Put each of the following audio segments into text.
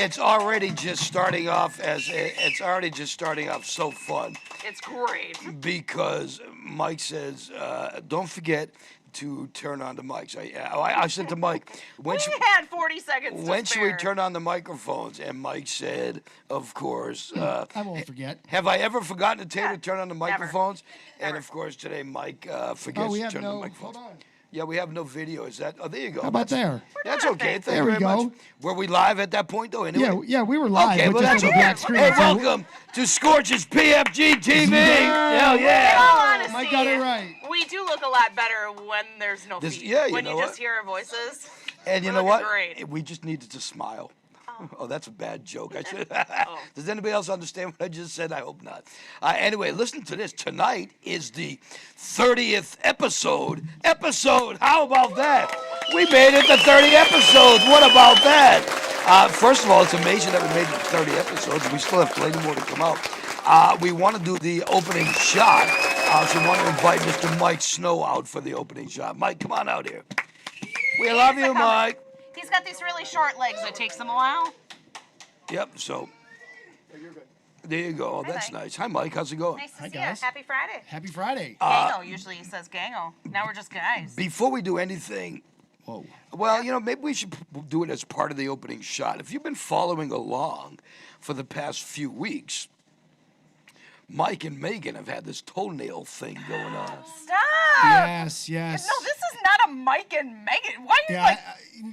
it's already just starting off so fun. It's great. Because Mike says, don't forget to turn on the mics. I said to Mike, We had 40 seconds to when should we spare. turn on the microphones? And Mike said, of course. I won't forget. Have I ever forgotten to turn on the never. microphones? Never. And of course today Mike forgets to turn on the microphones. Hold on. Yeah, we have no video. Is that? Oh, there you go. How about there? That's okay. Thank There you we very go. much. Were we live at that point though? Anyway? Yeah, we were live. Okay, but well just that's on the okay. black screen. Hey, so- welcome to Scorch's PFG-TV. Hell In yeah. all honesty, Mike got it right. we do look a lot better when there's no feed. Yeah, you when know you what? just hear our voices. And you we're know looking what? Great. We just needed to smile. Oh, that's a bad joke. I should. Oh. Does anybody else understand what I just said? I hope not. Anyway, listen to this. Tonight is the 30th episode. How about that? We made it to 30 episodes. What about that? First of all, it's amazing that we made it to 30 episodes. We still have plenty more to come out. We want to do the opening shot. So we want to invite Mr. Mike Snow out for the opening shot. Mike, come on out here. We love you, Mike. He's got these really short legs. It takes him a while. Yep, so there you go. Oh, that's Mike. nice. Hi, Mike. How's it going? Nice to Hi, see guys. you. Happy Friday. Happy Friday. Gango. Usually he says gango. Now we're just guys. Before we do anything, Whoa. well, maybe we should do it as part of the opening shot. If you've been following along for the past few weeks, Mike and Megan have had this toenail thing going on. Stop. Yes, yes. No, this is not a Mike and Megan. Why are you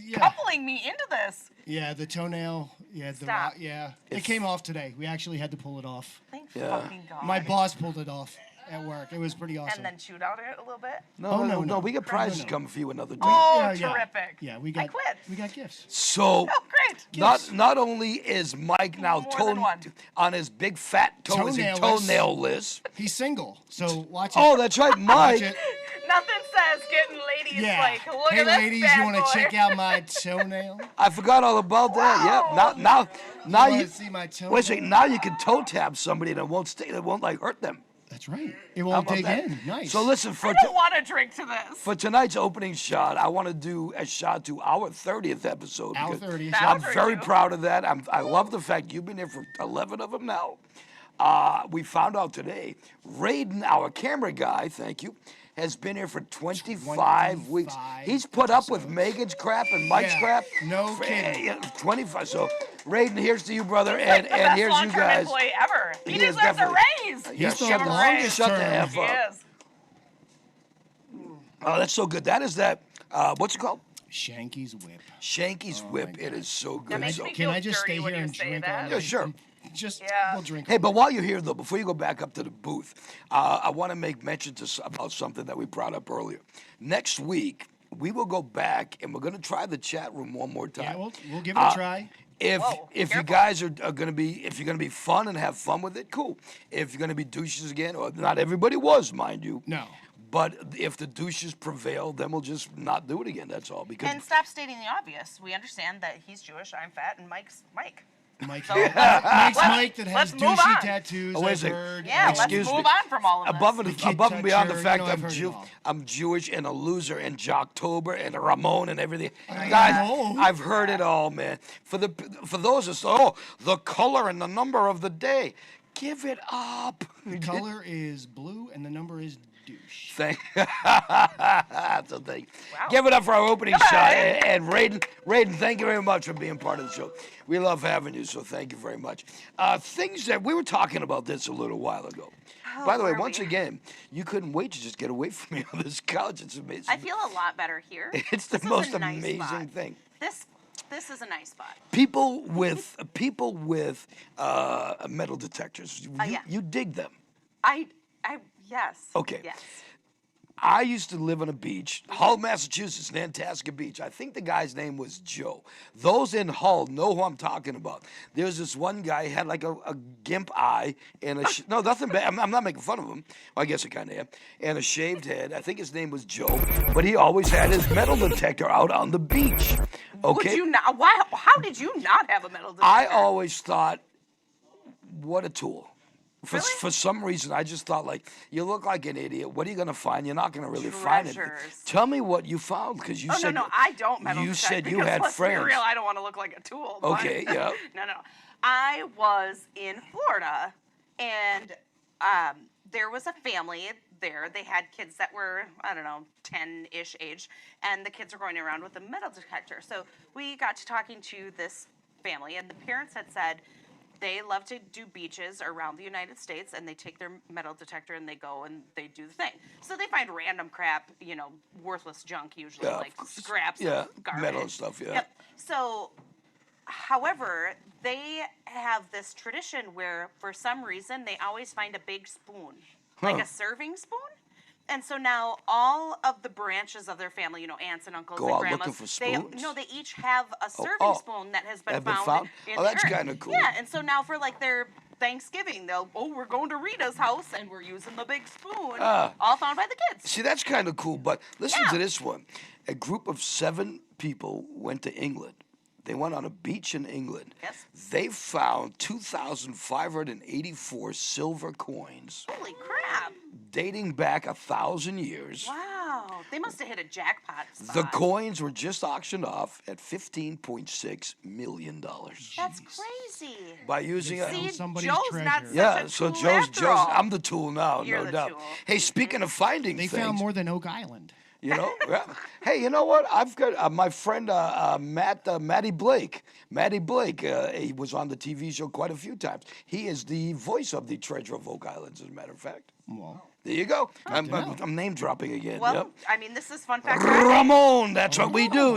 Yeah, coupling me into this? yeah, the toenail. Yeah, Stop. yeah. It came off today. We actually had to pull it off. Thank Yeah. fucking God. My boss pulled it off at work. It was pretty awesome. And then chewed out it a little bit. No, we got prizes no. coming for you another day. Oh, Yeah, yeah. terrific. Yeah, we I got. quit. We got gifts. So Oh, great. not only is Mike now More than one. on his big fat toenail-less. He's single, so watch it. Oh, that's right, Watch Mike. it. Nothing says getting ladies Yeah. like, look Hey, at this ladies, bad you want boy. to check out my toenail? I forgot all about that. Wow. Yep. Now You you. want to see my toenail? Wait a second. Now you can toe tap somebody and it won't stay. It won't like hurt them. That's right. It How won't about dig that? in. Nice. So listen, I don't want to drink to this. for tonight's opening shot, I want to do a shot to our 30th episode. Our because 30th. That I'm was very too. proud of that. I love the fact you've been here for 11 of them now. We found out today, Raiden, our camera guy, thank you, has been here for 25 weeks. 25 He's put up with Megan's crap and Mike's Yeah, crap. no for, kidding. 25. So, Raiden, here's to you, brother, He's and like the best here's you long-term guys. employee ever. He He is deserves a definitely- raise. Yeah, He's the shut longest shut the term. F He up. is. Oh, that's so good. That is that. What's it called? Shanky's whip. Shanky's whip. It is so That good. makes So, me Can feel I just dirty stay when here you and say drink that. all yeah, night? sure. Just Yeah. we'll drink. Hey, but while you're here, though, before you go back up to the booth, I want to make mention about something that we brought up earlier. Next week, we will go back and we're going to try the chat room one more time. Yeah, we'll give it a try. If Whoa, you careful. guys are going to be fun and have fun with it, cool. If you're going to be douches again, or not everybody was, mind you. No. But if the douches prevail, then we'll just not do it again. That's all. Because And stop stating the obvious. We understand that he's Jewish, I'm fat, and Mike's Mike. Mike, So, Mike's Mike that has let's move douchey on. tattoos. Oh, wait a I've second. heard. Yeah, let's Excuse move me. on from all of this. above The kid and beyond the toucher, fact you know, I've I'm heard it all. I'm Jewish and a loser and Jocktober and a Ramon and everything. Guys, know. I've heard it all, man. For those that say, the color and the number of the day, give it up. The color is blue and the number is douche. So thank you. Wow. Give it up for our opening shot. And Raiden, thank you very much for being part of the show. We love having you, so thank you very much. Things that we were talking about this a little while ago. By the way, were once we? again, you couldn't wait to just get away from me on this couch. It's amazing. I feel a lot better here. It's the This is most a nice amazing spot. thing. This is a nice spot. People with metal detectors, Yeah. you dig them. Yes. Okay. Yes. I used to live on a beach, Hull, Massachusetts, Nantasket Beach. I think the guy's name was Joe. Those in Hull know who I'm talking about. There's this one guy, he had like a gimp eye and no, nothing bad. I'm not making fun of him. Well, I guess I kind of am. And a shaved head. I think his name was Joe, but he always had his metal detector out on the beach. Okay. Would you not? How did you not have a metal detector? I always thought, what a tool. For some reason, I just thought, like, you look like an idiot. What are you going to find? You're not going to really find it. Treasures. Tell me what you found, because you said no, I don't metal you detect said you because had let's friends. Be real, I don't want to look like a tool. But Okay, yeah. no. I was in Florida, and there was a family there. They had kids that were, I don't know, 10-ish age, and the kids were going around with a metal detector. So we got to talking to this family, and the parents had said they love to do beaches around the United States, and they take their metal detector and they go and they do the thing. So they find random crap, worthless junk usually, Yeah, like scraps yeah, of garbage. metal and stuff, yeah. Yep. So, however, they have this tradition where, for some reason, they always find a big spoon, like Huh. a serving spoon. And so now all of the branches of their family, aunts and uncles Go and out grandmas, looking for spoons? they each have a serving oh. spoon that has been Have been found, found? in Oh, the that's earth. kinda cool. Yeah, and so now for like their Thanksgiving, we're going to Rita's house and we're using the big spoon, all found by the kids. See, that's kind of cool, but listen Yeah. to this one. A group of 7 people went to England. They went on a beach in England. Yes. They found 2,584 silver coins Holy crap! dating back 1,000 years. Wow, they must have hit a jackpot spot. The coins were just auctioned off at $15.6 million That's crazy. by using Found See, somebody's Joe's not treasure. such Yeah, a so tool Joe's after all. I'm the tool now, You're no the doubt. tool. Hey, speaking of finding They things, found more than Oak Island. Yeah. Hey, you know what? I've got my friend Matty Blake. Matty Blake, he was on the TV show quite a few times. He is the voice of the Treasure of Oak Islands, as a matter of fact. Well, There you go. to know. I'm name dropping again. Well, Yep. I mean, this is fun fact. Friday. Ramon, that's what we do,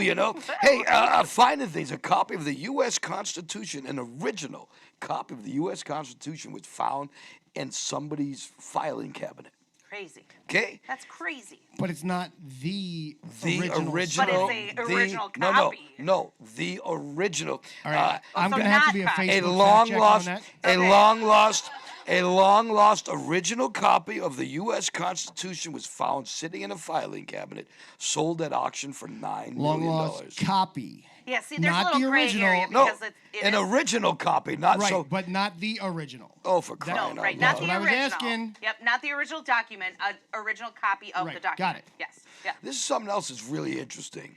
Hey, finding things. A copy of the U.S. Constitution, an original copy of the U.S. Constitution, was found in somebody's filing cabinet. Crazy. Okay? That's crazy. but it's not the The original. But it's the original copy. No, the original. All right, I'm so gonna have to be a not copy. A Facebook long fact check lost, on that. a long lost original copy of the U.S. Constitution was found sitting in a filing cabinet, sold at auction for $9 Long million. lost copy. Yeah, see, there's Not a little the gray original. area No, because it an is, original copy, not Right, so. but not the original. Oh, for That- crying No, out right, loud! not the what I was original. asking. Yep, not the original document, an original copy of Right, the document. got it. Yes, yeah. This is something else that's really interesting.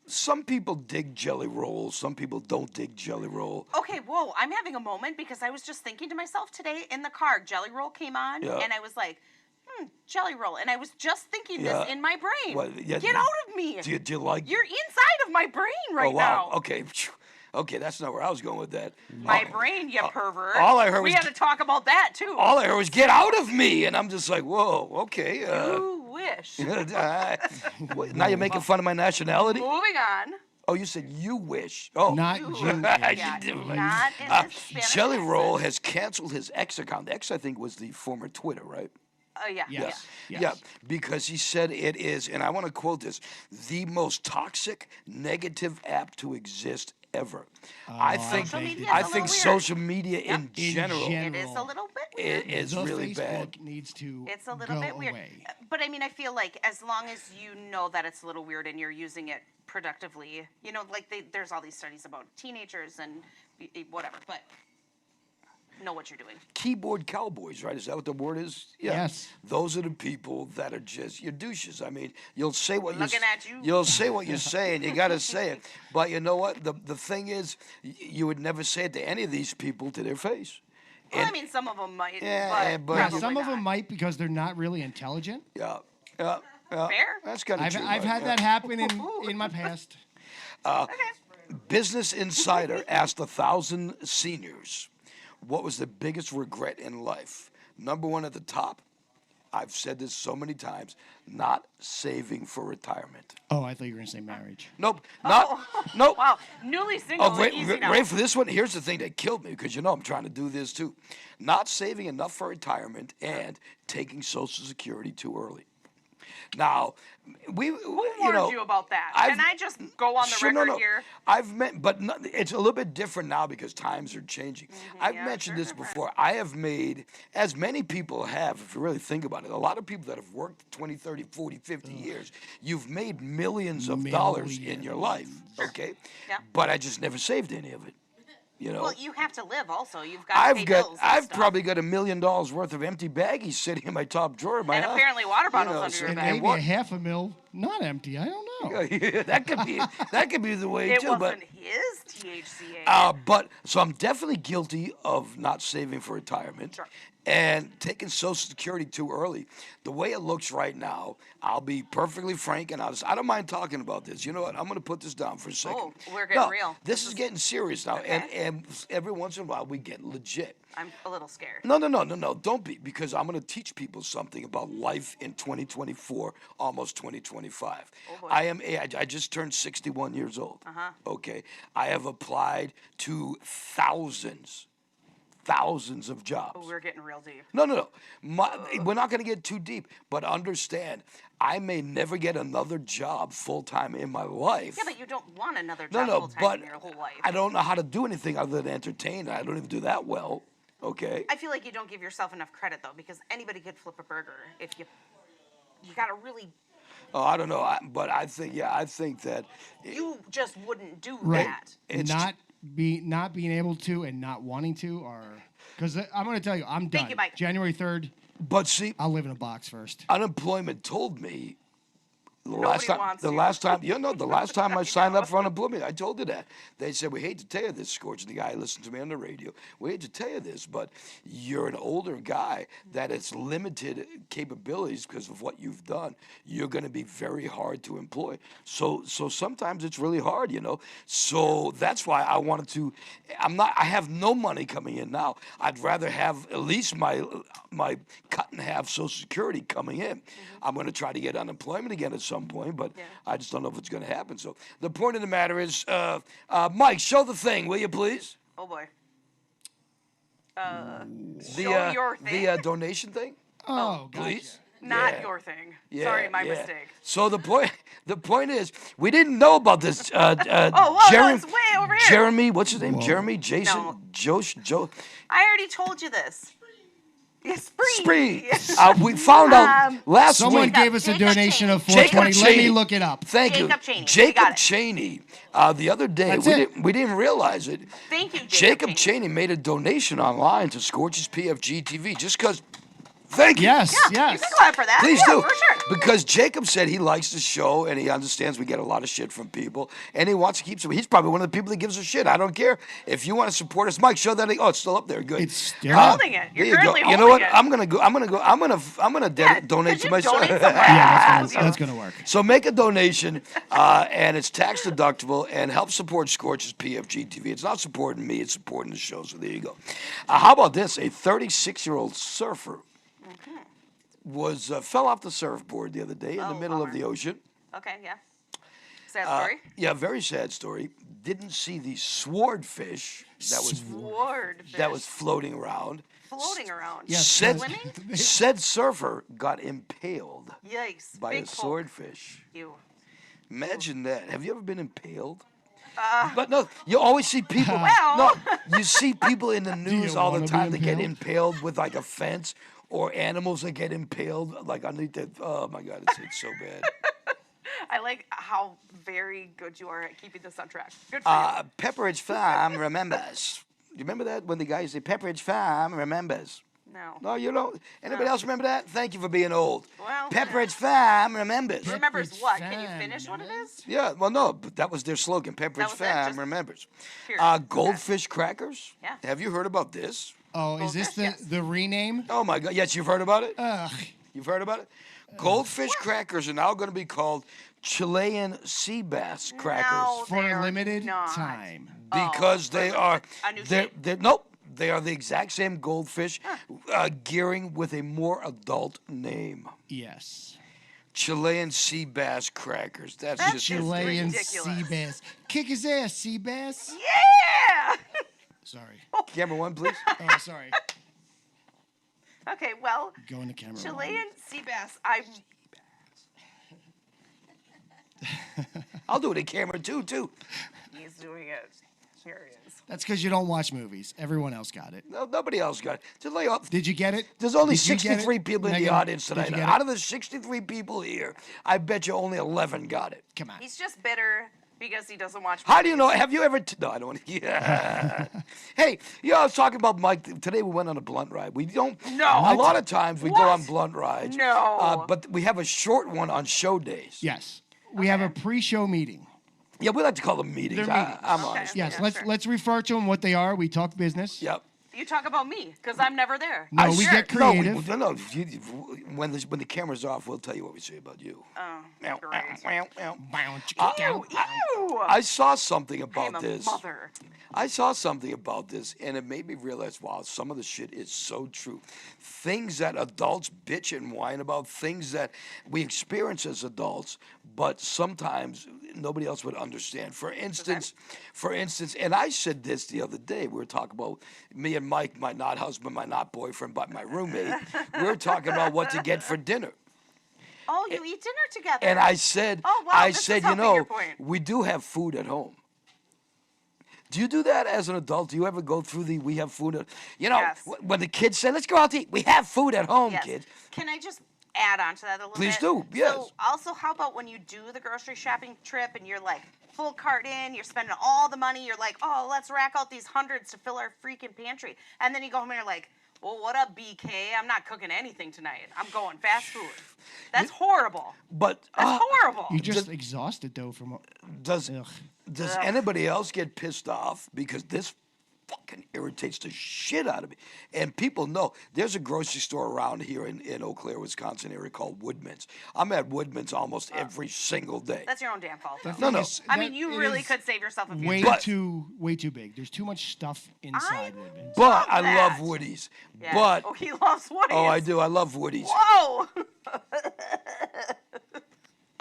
Some people dig Jelly Roll. Some people don't dig Jelly Roll. Okay, whoa, I'm having a moment because I was just thinking to myself today in the car, Jelly Roll came on, Yeah. and I was like, Jelly Roll. And I was just thinking Yeah. this in my brain. What, yeah, Get out of me. Do you like? You're inside of my brain right Oh wow. now. Okay. Okay, that's not where I was going with that. My brain, you pervert. all I heard we was had to talk about that too. All I heard was "get out of me," and I'm just like, "Whoa, okay." You wish. Now you're making fun of my nationality. Moving on. Oh, you said you wish. Oh, Not Ooh, Jewish. yeah, not in the Spanish Jelly accent. Roll has canceled his X account. X, I think, was the former Twitter, right? Yeah. Yes. Yeah, because he said it is, and I want to quote this, the most toxic, negative app to exist ever. I think, Social media's I a think little weird. social media in In general It is a little bit weird. is The really Facebook bad. needs to It's a little go bit weird. away. But I mean, I feel like as long as you know that it's a little weird and you're using it productively, like there's all these studies about teenagers and whatever, but know what you're doing. Keyboard cowboys, right? Is that what the word is? Yeah. Yes. Those are the people that are just you're douches. I mean, you'll say what Looking at you. You'll say what you say, and you got to say it. But you know what? The thing is, you would never say it to any of these people to their face. Well, I And- mean, some of them might, Yeah, but but- Yeah, probably some of not. them might because they're not really intelligent. Yeah. Fair. That's kind of I've true. I've right? had Yeah. that happen in my past. Business Insider asked 1,000 seniors what was the biggest regret in life. Number one at the top, I've said this so many times, not saving for retirement. Oh, I thought you were gonna say marriage. Nope, nope. Wow, newly single, Oh, easy now. wait for this one. Here's the thing that killed me because I'm trying to do this too. Not saving enough for retirement and taking Social Security too early. Now, Who warned you about that? Can I just go on the Sure, record no. here? It's a little bit different now because times are changing. I've yeah, mentioned sure, this different. before. I have made, as many people have, if you really think about it, a lot of people that have worked 20, 30, 40, 50 years, you've made millions of dollars in your life, okay? Yeah. But I just never saved any of it. You know, Well, you have to live also. You've got to pay bills and I've stuff. probably got $1 million worth of empty baggies sitting in my top drawer of my And house. apparently water bottles under so- your And bed. maybe what- a $500,000 not empty. I don't know. that could be the way It too. But wasn't his THCA. But so I'm definitely guilty of not saving for retirement Sure. and taking Social Security too early. The way it looks right now, I'll be perfectly frank and honest. I don't mind talking about this. You know what? I'm going to put this down for a second. Oh, we're getting No, real. This is getting serious now, Okay. and every once in a while we get legit. I'm a little scared. No, don't be, because I'm going to teach people something about life in 2024, almost 2025. Oh, boy. I just turned 61 years old. Okay, I have applied to thousands of jobs. Oh, we're getting real deep. No. We're not going to get too deep, but understand, I may never get another job full time in my life. Yeah, but you don't want another No, job no, full-time but in your whole life. I don't know how to do anything other than entertain. I don't even do that well. Okay. I feel like you don't give yourself enough credit, though, because anybody could flip a burger if you got to really, Oh, I don't know, but I think that you just wouldn't do Right. that. It's not being able to and not wanting to are because I'm going to tell you I'm done. Thank you, Mike. January 3rd, But see, I'll live in a box first. unemployment told me the last wants you. last time I signed up for unemployment, I told you that. They said, "We hate to tell you this, Scorch." The guy listened to me on the radio. "We hate to tell you this, but you're an older guy that has limited capabilities because of what you've done. You're going to be very hard to employ. So sometimes it's really hard, you know. So that's why I wanted to. I have no money coming in now. I'd rather have at least my cut in half Social Security coming in. I'm going to try to get unemployment again at some point, but I just don't know if it's going to happen. So the point of the matter is, Mike, show the thing, will you please? Oh, boy. The Show your thing. the donation thing, Oh, gotcha. please. Not Yeah. your thing. Yeah, Sorry, my yeah. mistake. So the point is, we didn't know about this. Oh, whoa, no, it's way over here. Jeremy, what's his name? Jeremy, Jason, No. Joe. I already told you this. It's Spree. free. We found out last Someone week. gave us a Jacob donation Cheney. of $420. Let me Cheney. look it up. Thank you, Jacob Cheney. We Jacob got it. Cheney. The other day, That's we it. didn't realize it. Thank you, Jacob Cheney made a donation online to Scorch's PFG-TV just because. Thank you. Yes, You yes. can clap for that. Please yeah, do. for sure. Because Jacob said he likes the show and he understands we get a lot of shit from people and he wants to keep some. He's probably one of the people that gives a shit. I don't care. If you want to support us, Mike, show that. Oh, it's still up there. Good. It's still You're up. holding it. You're There you go. currently You know what? holding it. I'm gonna donate could to you myself. donate somewhere? Yeah, Else? that's gonna work. So make a donation, and it's tax deductible, and help support Scorch's PFG TV. It's not supporting me; it's supporting the show. So there you go. How about this? A 36-year-old surfer fell off the surfboard the other day in the Oh, middle of bummer. the ocean. Okay, yeah. Sad story. Yeah, very sad story. Didn't see the swordfish that was floating around. Floating around. Yes, Said, Swimming? said surfer got impaled Yikes. by Big a poke. swordfish. You. Imagine that. Have you ever been impaled? But no, you always see people. Well. No, you see people in the news you all the wanna be time that get impaled? impaled with like a fence, or animals that get impaled like underneath that. Oh my God, it's so bad. I like how very good you are at keeping this on track. Good for you. Pepperidge Farm remembers. You remember that when the guy say Pepperidge Farm remembers? No. No, you don't. Anybody No. else remember that? Thank you for being old. Well, Pepperidge Farm remembers. Remembers Pepperidge what? Can you Farm, finish what it remember? is? Yeah, well, no, but that was their slogan. Pepperidge was it? Farm Just remembers. period. Goldfish crackers. Yeah. Have you heard about this? Oh, is this Goldfish, the yes. rename? Oh my God! Yes, you've heard about it. Ugh. You've heard about it. Goldfish crackers are now going to be called Chilean sea bass crackers No, For they a are limited not. time. because they are. A new They're, shape? nope. They are the exact same goldfish, gearing with a more adult name. Yes. Chilean sea bass crackers. That's That's just. just Chilean ridiculous. sea bass. Kick his ass, sea bass. Yeah! Sorry. Camera one, please. Oh, sorry. Okay, well, Go in the camera. Chilean sea bass. I'll do it in camera two, too. He's doing it. Here he is. That's because you don't watch movies. Everyone else got it. No, nobody else got it. Just lay off. Did you get it? There's only Did you get it? 63 people in the Megan, audience did tonight. you get Out it? of the 63 people here, I bet you only 11 got it. Come on. He's just bitter Because he doesn't watch How do you know? movies. Have you ever? No, I don't want to. Yeah. Hey, I was talking about Mike today. We went on a blunt ride. We don't. No. A lot of times we go on What? blunt rides. No. But we have a short one on show days. Yes. We have a pre-show meeting. Yeah, we like to call them meetings. They're meetings. I'm Okay. honest. Yes, Yeah, let's refer to them what they are. We talk business. Yep. You talk about me, because I'm never there. No, I we sure- get creative. No, when the camera's off, we'll tell you what we say about you. Oh, Meow, great. meow, meow, meow. Ew! I saw something I am about a this. mother. I saw something about this, and it made me realize, wow, some of the shit is so true. Things that adults bitch and whine about, things that we experience as adults, but sometimes nobody else would understand. For instance, and I said this the other day. We were talking about me and Mike, my not husband, my not boyfriend, but my roommate. We were talking about what to get for dinner. Oh, you eat dinner together. And I said, Oh, wow, this is helping your point. we do have food at home. Do you do that as an adult? Do you ever go through we have food at, Yes. when the kids say, let's go out to eat, we have food at home, Yes. kids. Can I just add on to that a little Please bit? do, yes. So also, how about when you do the grocery shopping trip and you're like full cart in, you're spending all the money, you're like, oh, let's rack out these hundreds to fill our freaking pantry. And then you go home and you're like, well, what up, BK? I'm not cooking anything tonight. I'm going fast food. That's horrible. But That's horrible. You just exhausted though from. does Ugh. anybody else get pissed off? Because this fucking irritates the shit out of me. And people know there's a grocery store around here in Eau Claire, Wisconsin area called Woodman's. I'm at Woodman's almost every single day. That's your own damn fault. though. No, no. I mean, you really could save yourself a few. Way But- too big. There's too much stuff inside Woodman's. But I that. love Woody's. Yeah. But Oh, he loves Woody's. I do. I love Woody's. Whoa!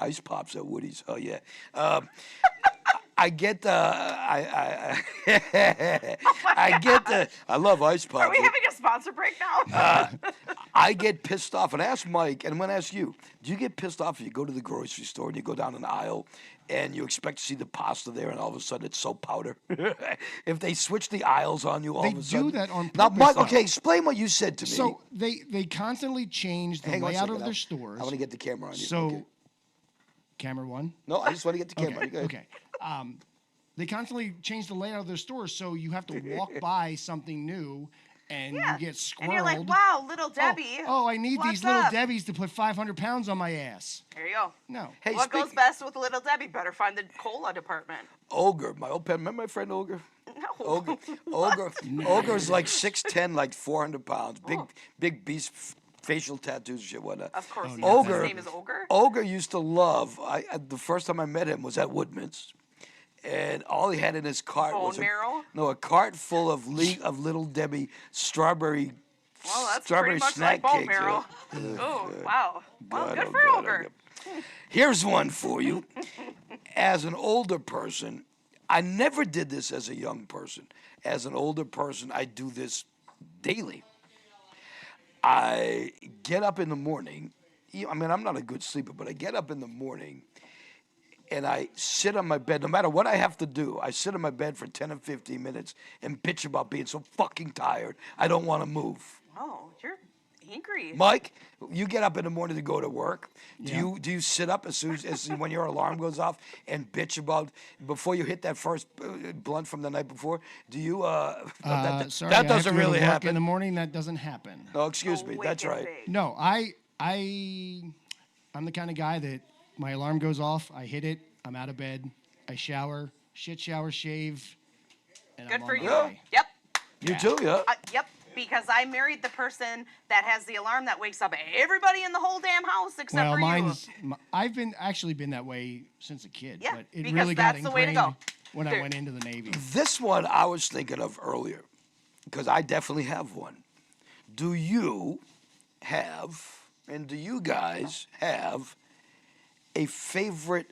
Ice pops at Woody's. Oh yeah. I get the I love ice pops. Are we having a sponsor break now? I get pissed off, and ask Mike, and I'm gonna ask you: do you get pissed off if you go to the grocery store and you go down an aisle and you expect to see the pasta there, and all of a sudden it's soap powder? If they switch the aisles on you, all They of a sudden. do that on Now, purpose, Mike, though. okay, explain what you said to me. So they constantly change the Hang on a layout second, of their stores. I want to get the camera on you. So, okay. camera one. No, I just want to get the camera. Okay. Okay. They constantly change the layout of their stores, so you have to walk by something new, and Yeah. you get squirreled. And you're like, wow, little Debbie. Oh, I need what's these little up? Debbies to put 500 pounds on my ass. There you go. No. Hey, What goes best with little Debbie? Better find the cola department. Ogre, my old pen. Remember my friend Ogre? No. Ogre's like 6'10", like 400 pounds. Big beast, facial tattoos, shit, whatnot. Of course. he no. does. His Ogre. name is Ogre. Ogre used to love. The first time I met him was at Woodman's, and all he had in his cart Bone was marrow? a cart full of Little Debbie strawberry. Well, that's strawberry pretty much snack like bone cakes. marrow. Oh, wow. Well, God, good oh for God, oh Ogre. God. Here's one for you. As an older person, I never did this as a young person. As an older person, I do this daily. I get up in the morning. I mean, I'm not a good sleeper, but I get up in the morning and I sit on my bed. No matter what I have to do, I sit on my bed for 10 or 15 minutes and bitch about being so fucking tired. I don't want to move. Oh, you're angry. Mike, you get up in the morning to go to work. Yeah. Do you sit up as soon as when your alarm goes off and bitch about before you hit that first blunt from the night before? Do you? Sorry, that I have doesn't to go to really work happen. in the morning. That doesn't happen. No, excuse me. That's Wicked right. big. No, I'm the kind of guy that my alarm goes off, I hit it, I'm out of bed, I shower, shower, shave, and Good I'm for on my you. way. Yep. You too, yeah. Yep. Because I married the person that has the alarm that wakes up everybody in the whole damn house except Well, for you. I've actually been that way since a kid, Yeah, but it because really got that's the way to ingrained go. when I Dude. went into the Navy. This one I was thinking of earlier because I definitely have one. Do you have, and do you guys have a favorite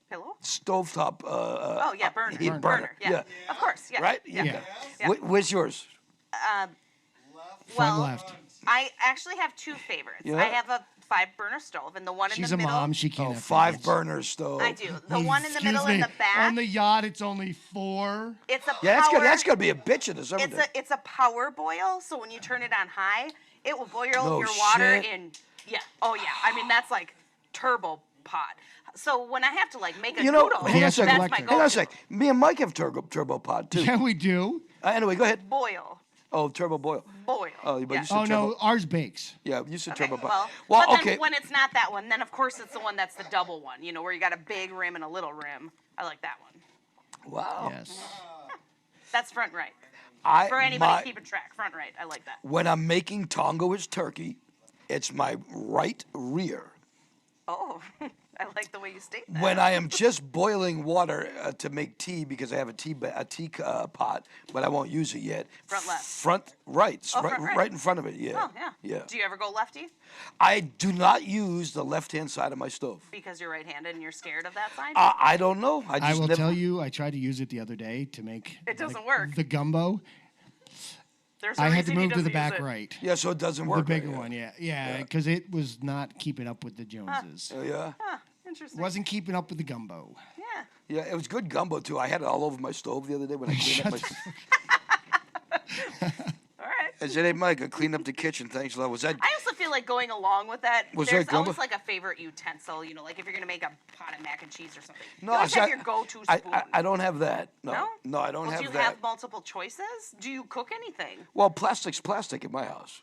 Pillow? stovetop? Oh yeah, burner. heat Burner. Yeah. Yeah. Of course. Yeah. Right? Yeah. Yeah. Yeah. Where's yours? Front Well, left. I actually have two favorites. Yeah? I have a 5-burner stove, and the one in She's the a middle. mom. She can't Oh, have 5 favorites. burner stove. I do. The one in the Excuse middle me, in the back. On the yacht, it's only 4. It's a Yeah, power. that's gonna be a bitch in the summer. It's a power boil, so when you turn it on high, it will boil No your water shit. in. Yeah. Oh yeah. I mean that's like turbo pot. So when I have to like make a You know, noodle, hang on a Yes, second. that's my electric. Hang on a go-to. sec. Me and Mike have turbo pod too. Yeah, we do. Anyway, go ahead. Boil. Oh, turbo boil. Boil. Oh, but Yeah. you said Oh turbo. no, ours bakes. Yeah, you said Okay, turbo pod. well, Well, but okay. then when it's not that one, then of course it's the one that's the double one, you know, where you got a big rim and a little rim. I like that one. Wow. Yes. That's front right. I For anybody my, keeping track, front right. I like that. when I'm making Tongoish turkey, it's my right rear. Oh, I like the way you state that. When I am just boiling water to make tea because I have a tea pot, but I won't use it yet. Front left. Front right. Oh, right, front right. right in front of it. Yeah. Oh, yeah. Yeah. Do you ever go lefty? I do not use the left-hand side of my stove. Because you're right-handed and you're scared of that side? I don't know. I I just will never, tell you, I tried to use it the other day to make It doesn't like, work. the gumbo. There's a I had to reason he move to the doesn't back use it. right. Yeah, so it doesn't The work. bigger right, one, yeah, because it was not keeping up with the Joneses. Yeah. Huh, interesting. Wasn't keeping up with the gumbo. Yeah. Yeah, it was good gumbo too. I had it all over my stove the other day when I cleaned up my. All right. I said, "Hey, Mike, I cleaned up the kitchen. Thanks a lot." Was that? I also feel like going along with that, Was there's that gumbo? always like a favorite utensil, you know, like if you're going to make a pot of mac and cheese or something. No, you always I have said- your go-to I, spoon. I don't have that. No, No? I don't Well, have do you that. have multiple choices? Do you cook anything? Well, plastic's plastic in my house.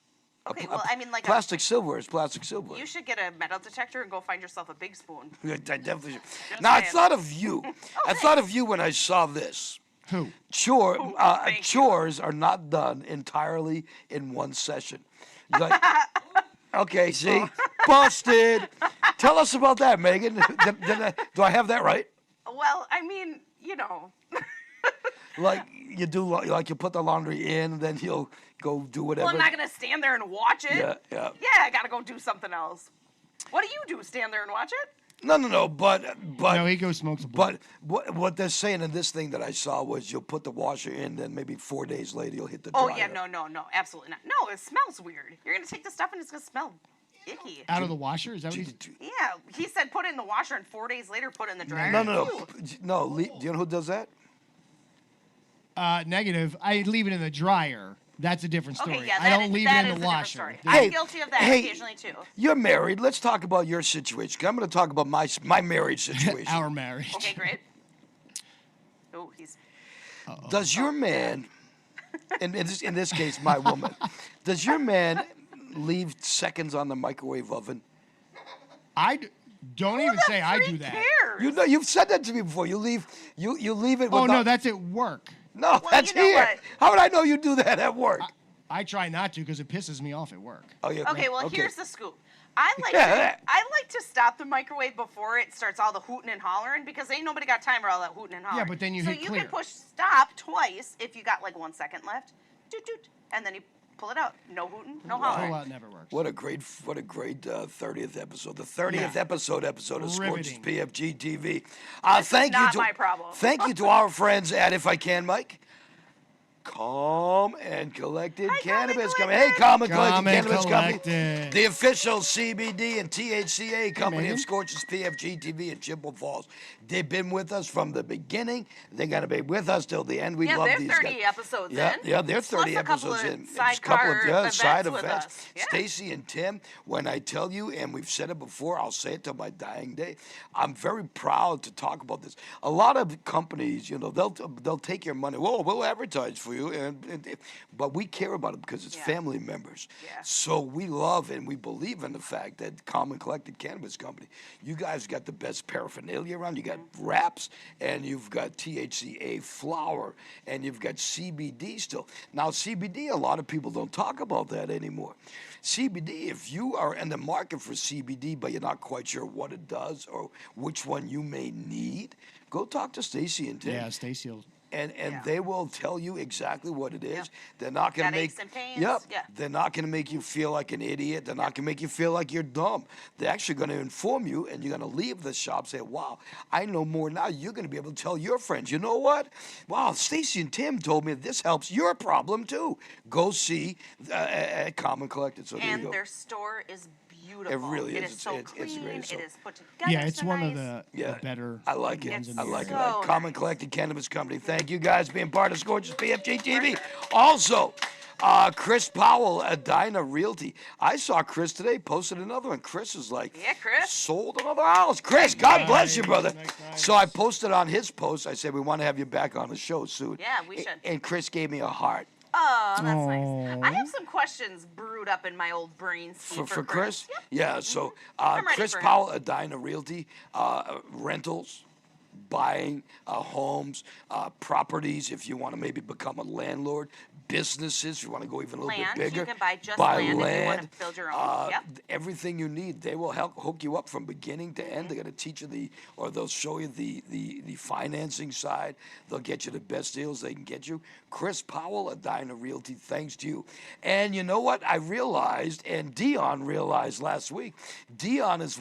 Okay, well, I mean, like Plastic silver is plastic silver. you should get a metal detector and go find yourself a big spoon. I definitely should. Now I saying. thought of you. I thought of you when I saw this. Who? thank you. Chores are not done entirely in one session. Like, okay, see, busted. Tell us about that, Megan. Do I have that right? Well, I mean, you know, Like you do, like you put the laundry in, and then you'll go do whatever. well, I'm not going to stand there and watch it. Yeah, yeah. Yeah, I got to go do something else. What do you do? Stand there and watch it? No, but No, he goes smokes a blunt. but what they're saying in this thing that I saw was you'll put the washer in, then maybe 4 days later you'll hit the Oh, dryer. yeah, no, absolutely not. No, it smells weird. You're going to take the stuff and it's going to smell icky. Out of the washer? Is that what he's... Yeah, he said put it in the washer and 4 days later put it in the dryer. No. Ew. No, do you know who does that? Negative. I leave it in the dryer. That's a different story. Okay, yeah, I don't leave that it is in a the different washer. story. Hey, I'm guilty of that hey, occasionally too. You're married. Let's talk about your situation. 'Cause I'm going to talk about my marriage situation. Our marriage. Okay, great. Oh, he's Does your man, in this case, my woman, does your man leave seconds on the microwave oven? Don't even say I do Who that. cares? You know, you've said that to me before. You leave it. Oh, without, no, that's at work. no, that's you know here. what? How would I know you do that at work? I try not to because it pisses me off at work. Oh, yeah. Okay, well, Okay. here's the scoop. I like Yeah. to stop the microwave before it starts all the hooting and hollering because ain't nobody got time for all that hooting and hollering. but then you so hit you clear. can push stop twice if you got like 1 second left, doot doot, and then you pull it out. No hooting, no hollering. Pull out never works. What a great 30th episode. The 30th Yeah. episode of Scorch's Riveting. PFG-TV. This Thank is not you to my problem. Thank you to our friends at If I Can, Mike. Calm and Collected Hi, Calm and Cannabis Company. Collected. Hey, Calm and Collected Calm and Cannabis Company. Collected. The official CBD and THCA company Megan. of Scorch's PFG-TV in Chippewa Falls. They've been with us from the beginning. They're going to be with us till the end. We Yeah, love they're these 30 guys. episodes Yeah, in. yeah, they're 30 Plus a couple episodes of in. side It's a couple of car side events with events. us. Yeah. Stacy and Tim, when I tell you, and we've said it before, I'll say it till my dying day. I'm very proud to talk about this. A lot of companies, you know, they'll take your money. Whoa, we'll advertise for you, but we care about it because it's Yeah. family members. Yeah. So we love and we believe in the fact that Common Collected Cannabis Company, you guys got the best paraphernalia around. You got wraps, and you've got THCA flower, and you've got CBD still. Now, CBD, a lot of people don't talk about that anymore. CBD, if you are in the market for CBD, but you're not quite sure what it does or which one you may need, go talk to Stacy and Tim. Yeah, Stacy will... And Yeah. they will tell you exactly what it is. Yeah. They're not going to Got make aches and pains? Yep. Yeah. They're not going to make you feel like an idiot. They're not going to make you feel like you're dumb. They're actually going to inform you, and you're going to leave the shop say, "Wow, I know more now." You're going to be able to tell your friends, "You know what? Wow, Stacy and Tim told me this helps your problem too." Go see at Common Collected. So there you And go. their store is beautiful. It really It is. is so It's a clean. great It store. is put together. Yeah, it's so one nice. of the Yeah. better I like it. ones in I the like it. so Common nice. Collected Cannabis Company. Thank you guys being part of Scorch's PFG TV. Also, Chris Powell at Dinah Realty. I saw Chris today, posted another one. Chris is like, Yeah, Chris. sold another house. Chris, God bless you, brother. Nice. So I posted on his post, I said, we want to have you back on the show soon. Yeah, we should. And Chris gave me a heart. Oh, that's nice. Aw. I have some questions brewed up in my old brain. For Chris? Yep. Yeah, so I'm ready Chris for him. Powell at Dinah Realty, rentals, buying homes, properties if you want to maybe become a landlord, businesses if you want to go even a little Land, bit bigger. you can buy just land if you want to land, build your own. Yep. everything you need. They will help hook you up from beginning to end. They're going to teach you they'll show you the financing side. They'll get you the best deals they can get you. Chris Powell at Dinah Realty, thanks to you. And you know what I realized, and Dion realized last week, Dion is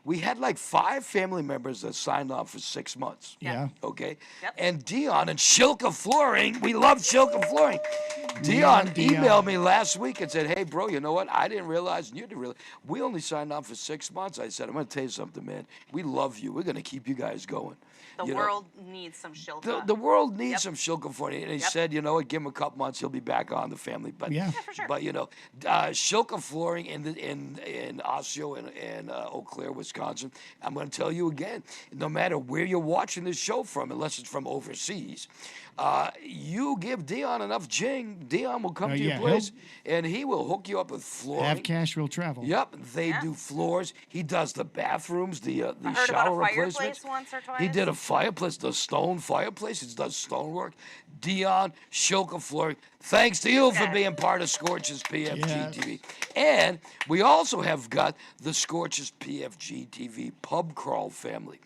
we had like 5 family members that signed on for 6 months. Yeah. Okay? Yep. And Dion and Shilka Flooring, we love Shilka Flooring. Dion Dion. emailed me last week and said, hey, bro, you know what? I didn't realize, and you didn't realize, we only signed on for 6 months. I said, I'm going to tell you something, man. We love you. We're going to keep you guys going. The You know, world needs some Shilka. the world needs Yep. some Shilka Flooring. And he Yep. said, you know what, give him a couple months, he'll be back on the family. But, Yeah. For sure. but you know, Shilka Flooring in Osseo and Eau Claire, Wisconsin, I'm going to tell you again, no matter where you're watching this show from, unless it's from overseas, you give Dion enough jing, Dion will come to your yeah, place, and he will hook you up with flooring. Have cash, will travel. Yep, they Yeah. do floors. He does the bathrooms, the I heard about shower a replacements. fireplace once or twice. He did a fireplace, the stone fireplace. He does stonework. Dion Shilka Flooring. Thanks to you for Okay. being part of Scorch's PFG-TV. And we also have got the Scorch's PFG-TV pub crawl family.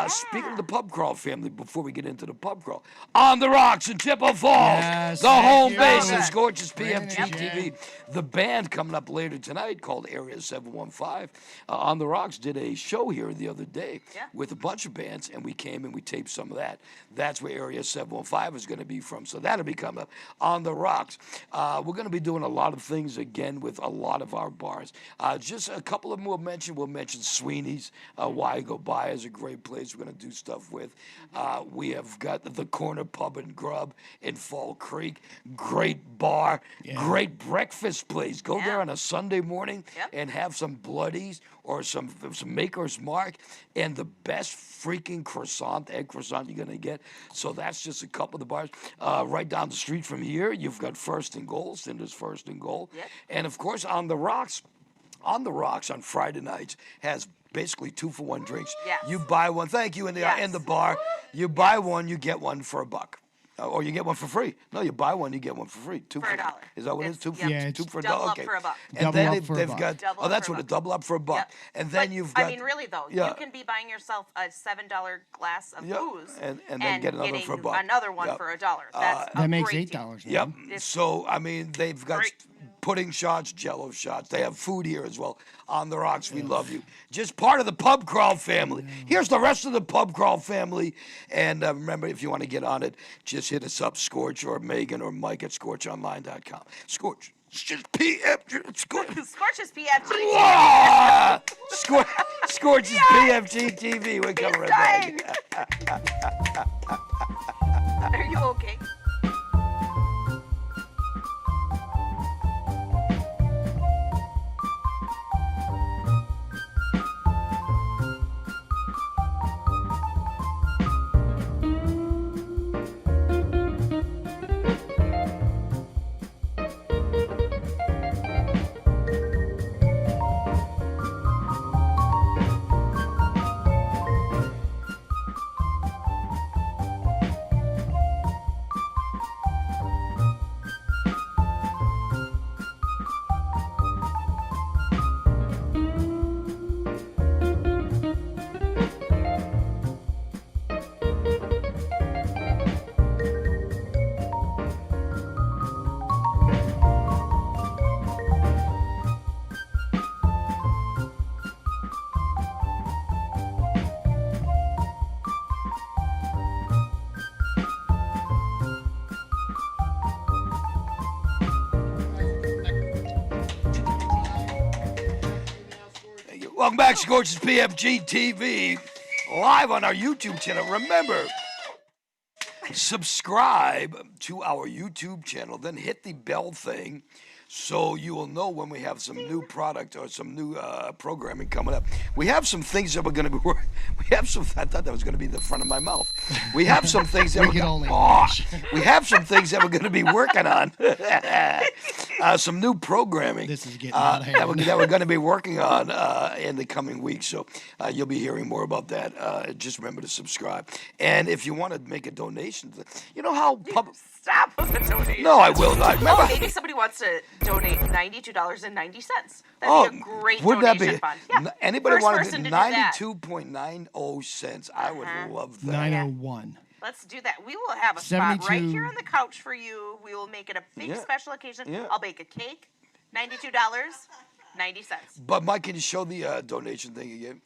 Speaking of the pub crawl family, before we get into the pub crawl, On the Rocks in Chippewa Falls, Yes, the thank home you. base Okay. of Scorch's Brandon, PFG-TV. The band coming up later tonight called Area 715. On the Rocks did a show here the other day Yeah. with a bunch of bands, and we came and we taped some of that. That's where Area 715 is going to be from. So that'll be coming up. On the Rocks. We're going to be doing a lot of things again with a lot of our bars. Just a couple of them we'll mention. We'll mention Sweeney's. Why Go By is a great place we're going to do stuff with. We have got the Corner Pub and Grub in Fall Creek. Great bar. Yeah. Great breakfast place. Go there Yeah. on a Sunday morning Yep. and have some Bloodies or some Maker's Mark and the best freaking egg croissant you're going to get. So that's just a couple of the bars. Right down the street from here, you've got First and Goal, Cinder's First and Goal. Yep. And of course, On the Rocks on Friday nights has basically 2-for-1 drinks. Yes. You buy one, thank you, in Yes. the bar. You buy one, you get one for $1. Or you get one for free. No, you buy one, you get one for free. Two For $1. Is that what it is? It's- Two for yep. Yeah, two it's for a double dollar. up Okay. for $1. And Double then up they've, for a they've buck. got Double up that's for what a a buck. double up for $1. Yep. And then But, you've got I mean, really though, Yeah. you can be buying yourself a $7 glass of Yep. booze And then get another getting for $1. another one Yep. for $1. That's a That makes great $8. deal. Yep. It's So I mean, they've got great. pudding shots, Jello shots. They have food here as well. On the Rocks, we love you. Just part of the Pub Crawl family. Here's the rest of the Pub Crawl family. And remember, if you want to get on it, just hit us up, Scorch or Megan or Mike at ScorchOnline.com. Scorch. It's just PFG. Scorch. Scorch's PFG. Ah! Scorch's PFG TV. We're coming right back. Are you okay? Welcome back, Scorch's PFG TV, live on our YouTube channel. Remember, subscribe to our YouTube channel, then hit the bell thing so you will know when we have some new product or some new programming coming up. We have some things that we're going to be we have some. I thought that was going to be the front of my mouth. We have some things that We we're could gonna- only Oh, wish. we have some things that we're going to be working on. Some new programming This is getting out of hand. that we're going to be working on in the coming weeks. So you'll be hearing more about that. Just remember to subscribe. And if you want to make a donation, you know how Stop with the donation. No, I will not. Remember, Oh, maybe somebody wants to donate $92.90. That'd Oh, be a great wouldn't that donation be? fund. Yeah. Anybody First want to person do do that. 92.90 cents? I would love that. 901. Let's do that. We will have a spot right 72. here on the couch for you. We will make it a big Yeah. special occasion. Yeah. I'll bake a cake. $92.90. But Mike, can you show the donation thing again?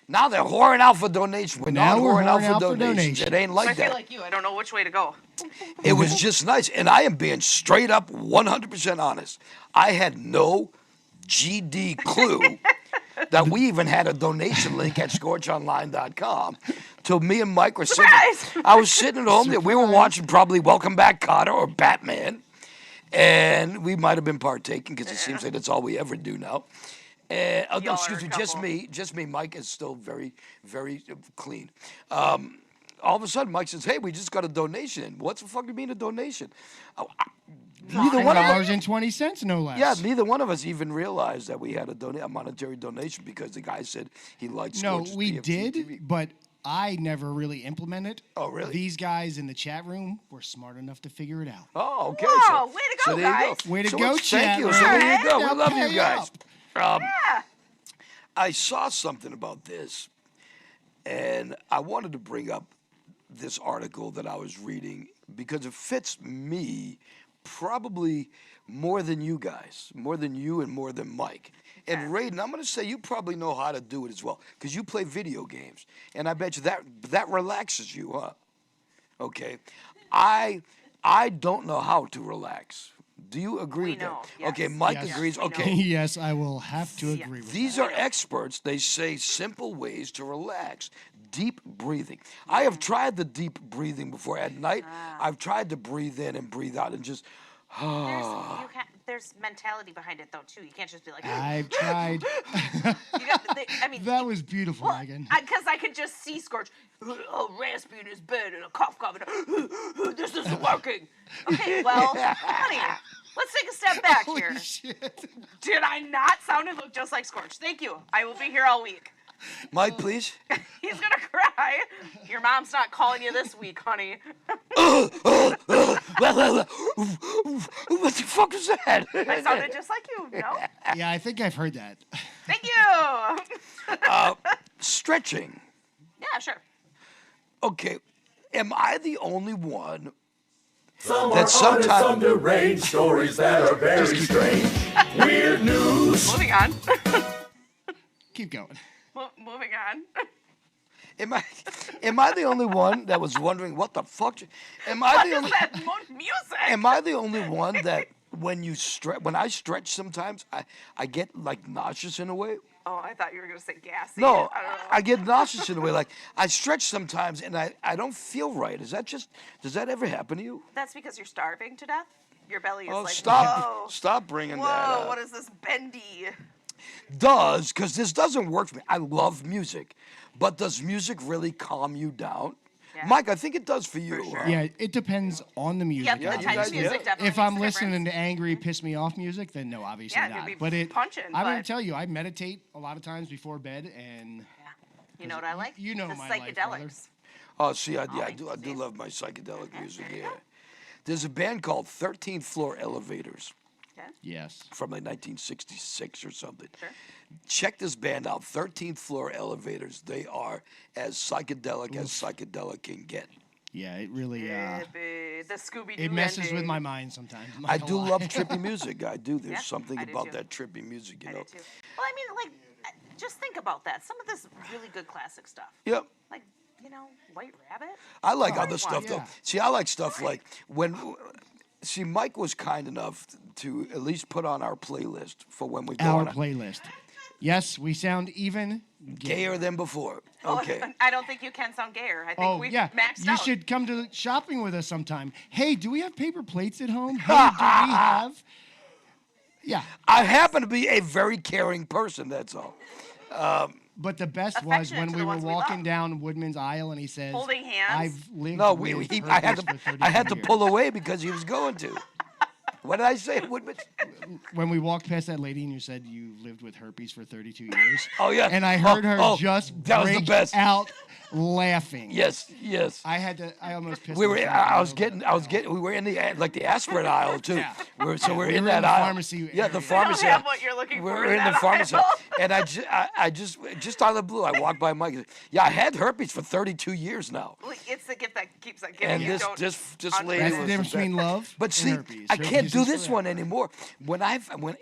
Now they're whoring out for donation. We're Now not we're whoring out whoring for out for donations. It donation. ain't like I feel that. like you. I don't know which way to go. It was just nice. And I am being straight up 100% honest. I had no GD clue that we even had a donation link at scorchonline.com. Till me and Mike were sitting. Surprise! I was sitting at home. We were watching probably Welcome Back, Kotter or Batman. And we might have been partaking because it seems like that's all we ever do now. And, no, Y'all are excuse a me, couple. just me. Mike is still very, very clean. All of a sudden, Mike says, "Hey, we just got a donation in." What's the fuck do you mean a donation? Neither one of us. $9.20, no less. Yeah, neither one of us even realized that we had a monetary donation because the guy said he liked No, Scorch's we PFG-TV. did, but I never really implemented. Oh, really? These guys in the chat room were smart enough to figure it out. Oh, okay. Wow, way to so go, there you guys. Way to So go, it's- Thank chat you. room. So there you go. Now We love pay you guys. up. Yeah. I saw something about this, and I wanted to bring up this article that I was reading because it fits me probably more than you guys, more than you and more than Mike. And Raiden, I'm going to say you probably know how to do it as well because you play video games, and I bet you that relaxes you, huh? Okay, I don't know how to relax. Do you agree We with know, that? yes. Okay, Mike Yes. agrees. we know. Okay. Yes, I will have to agree with These are experts. They say simple ways to relax. Deep breathing. I have tried the deep breathing before at night. I've tried to breathe in and breathe out and just. There's mentality behind it, though, too. You can't just be like, that. I've tried. I mean, That was beautiful, Megan. because I could just see Scorch, raspy in his bed and a cough, and this isn't working. Okay, well, honey, let's take a step back here. Holy shit. Did I not sound and look just like Scorch? Thank you. I will be here all week. Mike, please. He's gonna cry. Your mom's not calling you this week, honey. What the fuck is that? I sounded just like you, no? Yeah, I think I've heard that. Thank you. Stretching. Yeah, sure. Okay. Am I the only one Some that are honest, sometimes- some deranged, stories that are very strange. Weird news. Moving on. Keep going. Moving on. Am I the only one that was wondering what the fuck? Am I What the is only? that music? Am I the only one that when I stretch sometimes I get like nauseous in a way? Oh, I thought you were gonna say gassy. No, I don't know. I get nauseous in a way. Like I stretch sometimes and I don't feel right. Does that ever happen to you? That's because you're starving to death. Your belly is Oh, like, stop! whoa, Stop bringing whoa, that up. what is this bendy? Because this doesn't work for me. I love music, but does music really calm you down? Yeah. Mike, I think it does for you. sure. huh? Yeah, it depends on the music. Yep, Yeah, the you type guys- of music yeah. definitely If I'm makes a listening difference. to angry, piss me off music, then no, obviously Yeah, you'd not. be But punching, I'm gonna but- tell you, I meditate a lot of times before bed, and Yeah. You know what I like? you know the my life, brother. psychedelics. Oh, see, I Alright, do see? love my psychedelic music. Yeah. There's a band called 13th Floor Elevators Okay. yes, from like 1966 or something. Sure. Check this band out, 13th Floor Elevators. They are as psychedelic as psychedelic can get. yeah, it really Yippee, the Scooby Doo. it messes with my mind sometimes. I'm not I gonna do lie. love trippy music. I do. There's Yeah, something I do about too. that trippy music, you I know. do too. Well, I mean, like, just think about that. Some of this really good classic stuff. Yep. Like, White Rabbit. I like Oh, other why? stuff though. Yeah. See, I like stuff like when. See, Mike was kind enough to at least put on our playlist for when we go Our on. playlist. Yes, we sound even Gayer than before. Okay. I don't think you can sound gayer. I think Oh, we've yeah. maxed You out. should come to shopping with us sometime. Hey, do we have paper plates at home? Hey, do we have... Yeah. I happen to be a very caring person, that's all. But the best was Affectionate when to we the were ones we walking love. down Woodman's aisle and he says, Holding hands? I've lived No, with I had herpes to, for 32 I had to years." pull away because he was going to. What did I say, Woodman? When we walked past that lady and you said you lived with herpes for 32 years. Oh, yeah. And I heard her just that was the break best. out laughing. Yes. I almost pissed We were. myself I a was little getting. bit. I was getting. We were in the like the aspirin aisle too. Yeah. We're We in were that in the aisle. pharmacy Yeah, area. the We pharmacy. don't have what you're looking for We're in in the that pharmacy, aisle. and I just out of the blue, I walked by Mike. And said, yeah, I had herpes for 32 years now, Well, it's the gift that keeps on giving. and You this don't this lady That's was the difference the best. between love But and see, herpes. I can't Herpes do is this forever. one anymore. When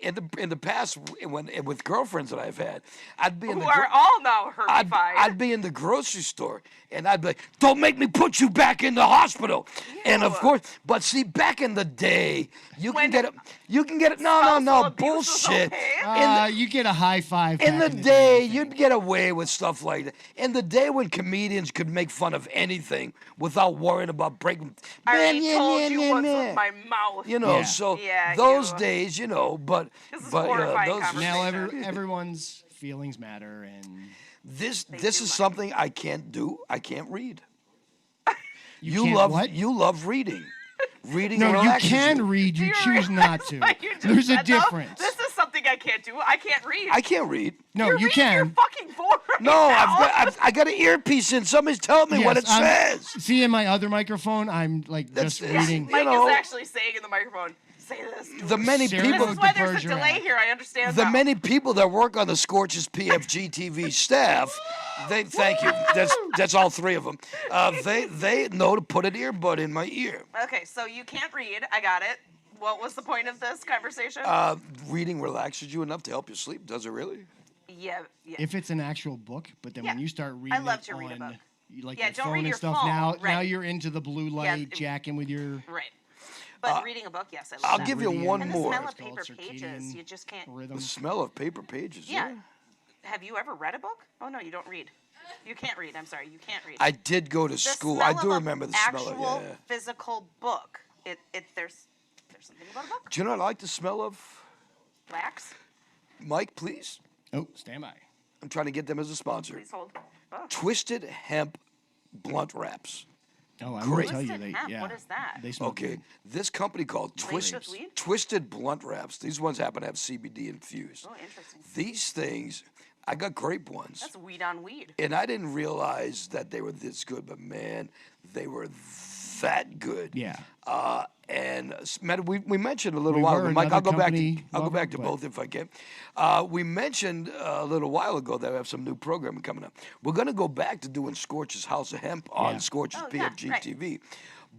in the past when with girlfriends that I've had, I'd be in who the are all now I'd herpified. be in the grocery store and I'd be like, don't make me put you back in the hospital. And of Ew. course, but see, back in the day, you When can get it. No, spousal abuse was bullshit. okay? You get a high five. In back the I day, think. you'd get away with stuff like that. In the day when comedians could make fun of anything without worrying about breaking. I already Man, told you once man. with my mouth. You know, Yeah. so Yeah, those ew. days, you know, but This is but horrifying those conversation. Now everyone's feelings matter, and this do is matter. something I can't do. I can't read. you can't what? You love reading. Reading No, you relaxes can read. Do You you choose realize not to. what you just There's a said, though? difference. This is something I can't do. I can't read. I can't read. No, You're you reading your can. fucking board right No, now. I got an earpiece in. Somebody's telling me what it says. See, in my other microphone, I'm like That's just it. reading. You Mike know, is actually saying in the microphone, say this. do The this." many Sarah people, This is why there's a Bergerac. delay here. I understand the now. many people that work on the Scorch's PFG-TV staff, they thank you. That's all three of them. They know to put an earbud in my ear. Okay, so you can't read. I got it. What was the point of this conversation? Reading relaxes you enough to help you sleep. Does it really? yeah. If it's an actual book, but then when Yeah. you start reading love it to read a on book. like Yeah, your don't phone read and your stuff, phone, now right. you're into the blue light, it- jacking with your Right. But reading a book, yes, I love I'll that. give you one And more. the smell It's of paper called pages, circadian you just can't. rhythm. The smell of paper pages. Yeah. Have you ever read a book? Oh no, you don't read. You can't read. I'm sorry, you can't read. I did go to The school. I smell do of remember the actual smell of yeah. physical book. There's something about a book. Do you know what I like the smell of? Wax. Mike, please. Oh, stand by. I'm trying to get them as a sponsor. Please hold. Oh. Twisted hemp blunt wraps. Oh, I Great. will tell you, Twisted hemp, yeah. what is that? They smoke Okay, good. this company called Laced with weed? Twisted Blunt Wraps. These ones happen to have CBD infused. Oh, interesting. These things, I got grape ones, That's weed on weed. and I didn't realize that they were this good, but man, they were that good. Yeah. And we mentioned a little We while were ago. Mike, I'll another go back to company lover, to but- both if I can. We mentioned a little while ago that we have some new programming coming up. We're going to go back to doing Scorch's House of Hemp on Yeah. Scorch's Oh, yeah, PFG-TV.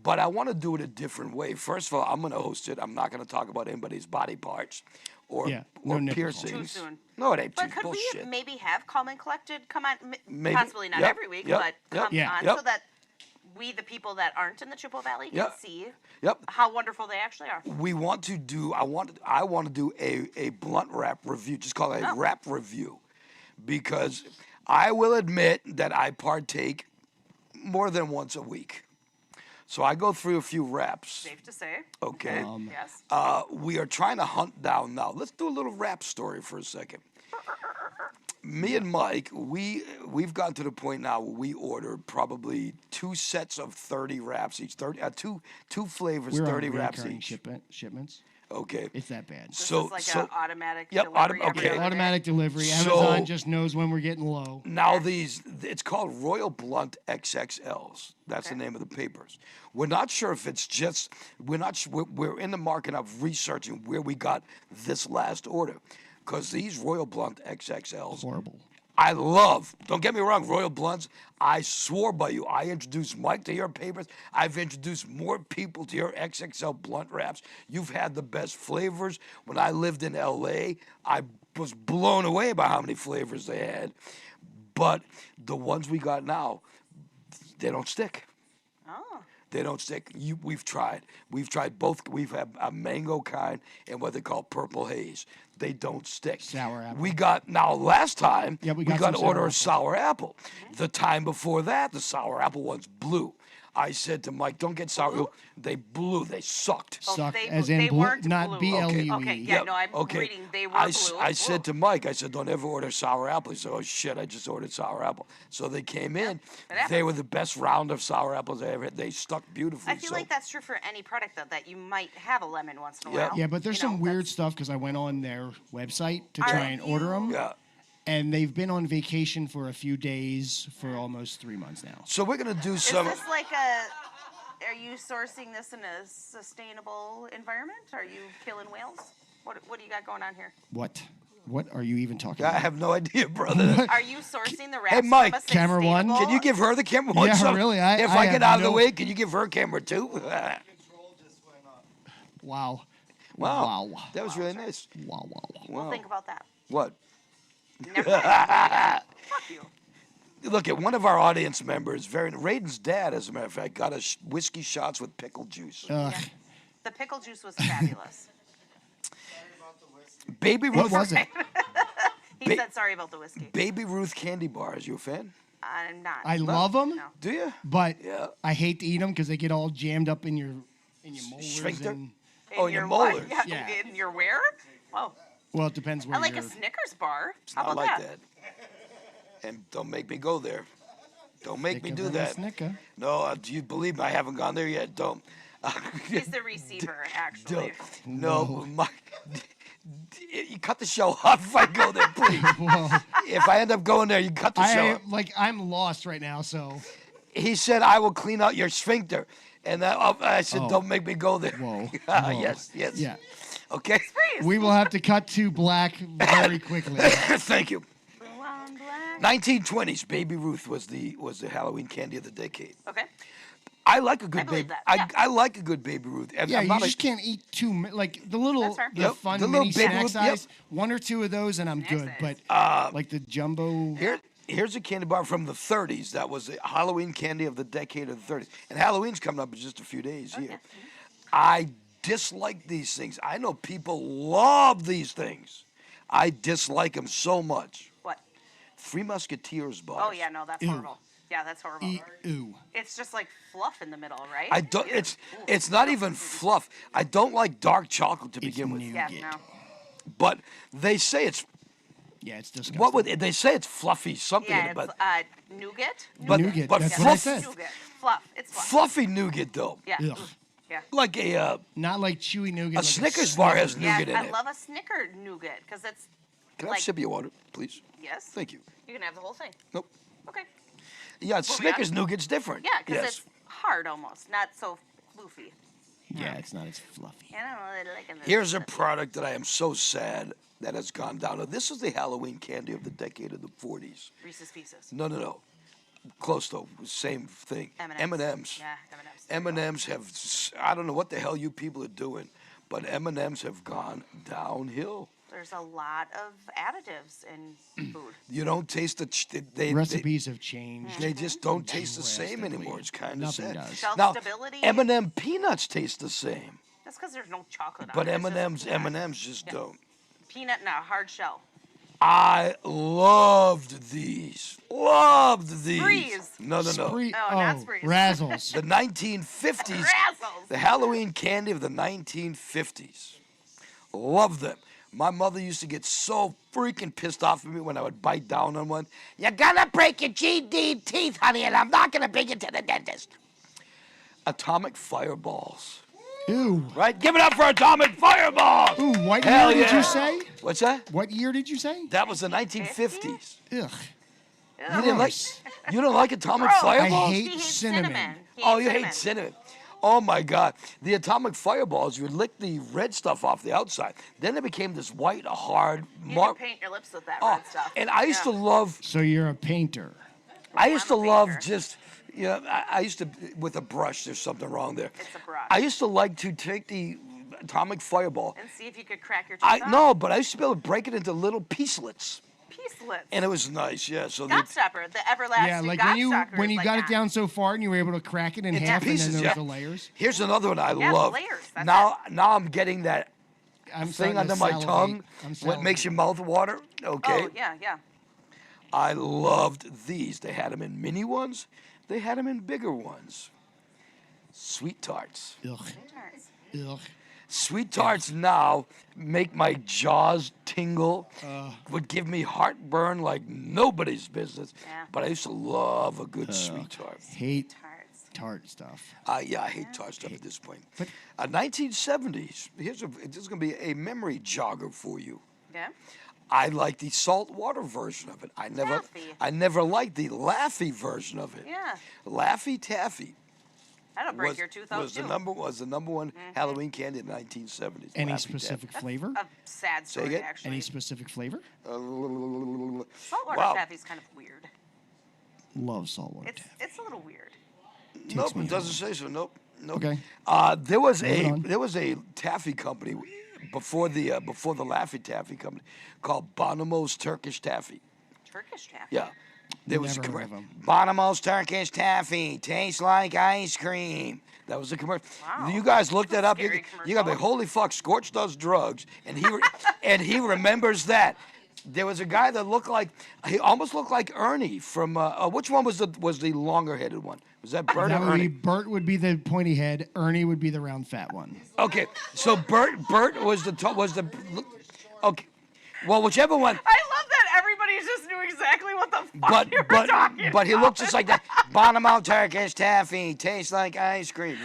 But I want to do it a different way. First of all, I'm going to host it. I'm not going to talk about anybody's body parts or, Yeah, no or nipple piercings. Too soon. No, it ain't But too could bullshit. we maybe have Calm and Collected come on? Maybe. Possibly not Yep, every week, yep, but yep. come Yeah. on Yep. so that we, the people that aren't in the Chippewa Valley, can Yep. see Yep. how wonderful they actually are. We want to do. I want to do a blunt wrap review. Just call it a Oh. wrap review, because I will admit that I partake more than once a week. So I go through a few wraps. Safe to say. Okay. Yes. We are trying to hunt down now. Let's do a little rap story for a second. Me and Mike, we've gotten to the point now where we order probably 2 sets of 30 wraps each. Two flavors, We're 30 on wraps recurring each. shipments. Okay. It's that bad. This So is like so an automatic Yep, delivery every okay. other day. Automatic delivery. So- Amazon just knows when we're getting low. now it's called Royal Blunt XXLs. That's the Okay. name of the papers. We're not sure if it's just we're in the market of researching where we got this last order, because these Royal Blunt XXLs Horrible. I love. Don't get me wrong, Royal Blunts. I swore by you. I introduced Mike to your papers. I've introduced more people to your XXL blunt wraps. You've had the best flavors. When I lived in LA, I was blown away by how many flavors they had. But the ones we got now, they don't stick. Oh. They don't stick. We've tried. We've tried both. We've had a mango kind and what they call purple haze. They don't stick. Sour apple. We got now last time. Yeah, we got got to some order sour a apple. sour apple. The time before that, the sour apple one's blue. I said to Mike, "Don't get sour." Blue? They blew. They sucked. Oh, Sucked, they, as in they blue, weren't not blue. B-L-U-E. Okay, yeah, no, I'm reading. They were blue. I said to Mike, I said, "Don't ever order sour apple." He said, "Oh shit, I just ordered sour apple." So they came in. it happens. They were the best round of sour apples I ever had. They stuck beautifully. I feel so. like that's true for any product, though, that you might have a lemon once in a Yeah. while. Yeah, but there's You know, some weird that's- stuff because I went on their website to Are try and order them. Yeah. And they've been on vacation for a few days for almost 3 months now. So we're gonna do Is some. this like a... Are you sourcing this in a sustainable environment? Are you killing whales? What do you got going on here? What? What are you even talking I about? have no idea, brother. Are you sourcing the wraps Mike, from a camera one. sustainable- Can you give her the camera? one? Yeah, So really, if I I get have out of the no- way, can you give her camera too? Wow. Wow. Wow. That was really nice. Wow, wow, wow. We'll Wow. think about that. What? Never mind. Fuck you. Look at one of our audience members. Raiden's dad, as a matter of fact, got us whiskey shots with pickle juice. Ugh. The pickle juice was fabulous. Baby What Ruth. was it? He Ba- said sorry about the whiskey. Baby Ruth candy bars. You a fan? I'm not. I love them, No. Do you? but Yeah. I hate to eat them because they get all jammed up in your molars. Sphincter? And, Oh, In your what? molars. Yeah. Yeah. In your where? Oh, well, it depends where I like you're. a Snickers bar. It's How not about like that? that. And don't make me go there. Don't make me Thicker do than a that. Snicker. No, do you believe me? I haven't gone there yet. Don't. He's the receiver, actually. No, Whoa. you cut the show off if I go there, please. Whoa. If I end up going there, you cut the show off. I'm lost right now. So He said, "I will clean out your sphincter," and I said, Oh. "Don't make me go there." whoa. whoa. Yes. Yeah. Okay. Freeze. We will have to cut to black very quickly. Thank you. Blue on black. 1920s. Baby Ruth was the Halloween candy of the decade. Okay. I like a good believe baby. that, yeah. I like a good Baby Ruth. And Yeah, I'm you not just can't eat like the little, That's fair. the Yep, fun the little mini Baby snack Ruth, size. yep. 1 or 2 of those, and I'm good. Snack But like the jumbo. Here's a candy bar from the 30s. That was the Halloween candy of the decade of the 30s. And Halloween's coming up in just a few days here. I dislike these things. I know people love these things. I dislike them so much. What? Three Musketeers bars. Oh, yeah, no, that's Ew. horrible. Yeah, that's horrible. Ooh. It's just like fluff in the middle, right? I don't. It's not even fluff. I don't like dark chocolate to It's begin with. Yeah, nougat. no. But they say it's Yeah, it's disgusting. what would they say it's fluffy something, Yeah, but it's nougat. but Nougat, but that's Yeah, what I fluff, said. Nougat. Fluff. It's fluff. fluffy nougat though. Yeah. Ugh. Yeah. Like a Not like chewy nougat. a Snickers bar has Yeah, nougat in I it. love a Snicker nougat because it's Can I have like- a sip of your water, please? yes. Thank you. You can have the whole thing. Nope. Okay. Yeah, Moving Snickers on. nougat's different. Yeah, because yes. it's hard almost, not so floofy. Yeah, it's not as fluffy. I don't really like it. Here's a product that I am so sad that has gone down. Now, this is the Halloween candy of the decade of the 40s. Reese's Pieces. No. Close though. Same thing. M&Ms. M&Ms. Yeah, M&Ms. M&Ms have. I don't know what the hell you people are doing, but M&Ms have gone downhill. There's a lot of additives in food. You don't taste the Recipes have changed. They just don't taste the same drastically. anymore. It's kind of Nothing sad. does. Shelf Now, stability. M&M peanuts taste the same, That's because there's no chocolate on but it. It's just M&Ms peanut. just Yeah. don't. Peanut and a hard shell. I loved these. Loved these. Sprees. No. Spree- No, not Sprees. Razzles. The 1950s. Razzles. The Halloween candy of the 1950s. Love them. My mother used to get so freaking pissed off at me when I would bite down on one. You're gonna break your GD teeth, honey, and I'm not gonna bring you to the dentist. Atomic fireballs. Ooh. Right? Give it up for atomic fireballs! Ooh, what Hell year did yeah. you say? What's that? What year did you say? That was the 1950s. Ugh. You didn't like? You don't like atomic Gross. fireballs? I He hate hates cinnamon. He Oh, hates you cinnamon. hate cinnamon. Oh my God. The atomic fireballs, you would lick the red stuff off the outside. Then it became this white, hard You mark. can paint your lips with that Oh, red stuff. and I used to love, So you're a painter. I used to I'm a love painter. just, you know, I used to, with a brush, there's something wrong there. It's a brush. I used to like to take the atomic fireball. And see if you could crack your teeth off. No, but I used to be able to break it into little piecelets. Peacelets. And it was nice, yeah. So Gobstopper, the everlasting Yeah, like Gobstocker when is you like got that. it down so far and you were able to crack it in Into half, pieces, and then yeah. there was the layers. Here's another one I Yeah, love. layers, that's Now I'm getting that I'm thing starting to under my salivate. tongue. I'm What makes your salivating. mouth water? Okay. Oh, yeah. I loved these. They had them in mini ones. They had them in bigger ones. Sweet tarts. Ugh. Ugh. Sweet tarts now make my jaws tingle. Would give me heartburn like nobody's business. Yeah. But I used to love a good sweet tart. Hate Tarts. tart stuff. Yeah, I hate tart stuff at this point. But- 1970s. This is going to be a memory jogger for you. Yeah. I like the saltwater version of it. Taffy. I never liked the Laffy version of it. Yeah. Laffy Taffy That'll break your tooth out was too. the number one Halloween candy in the 1970s. Any Laffy specific Taffy. flavor? A sad story, again? actually. Any specific flavor? Saltwater Wow. taffy's kind of weird. Love saltwater taffy. It's a little weird. Nope, me it doesn't say so. Nope. Okay. There was Moving on. a taffy company before the Laffy Taffy company called Bonomo's Turkish Taffy. Turkish taffy. Yeah. There was a Never heard commercial. of 'em. Bonomo's Turkish Taffy tastes like ice cream. That was the commercial. Wow. You guys look that up. Scary You got to be commercial. holy fuck. Scorch does drugs, and he remembers that. There was a guy that he almost looked like Ernie from which one was the longer headed one? Was that Bert That or would be Ernie? Bert would be the pointy head. Ernie would be the round fat one. Okay, so Bert was the okay. Well, whichever one. I love that everybody just knew exactly what the fuck you were talking But he about. looked just like that. Bonomo Turkish Taffy tastes like ice cream.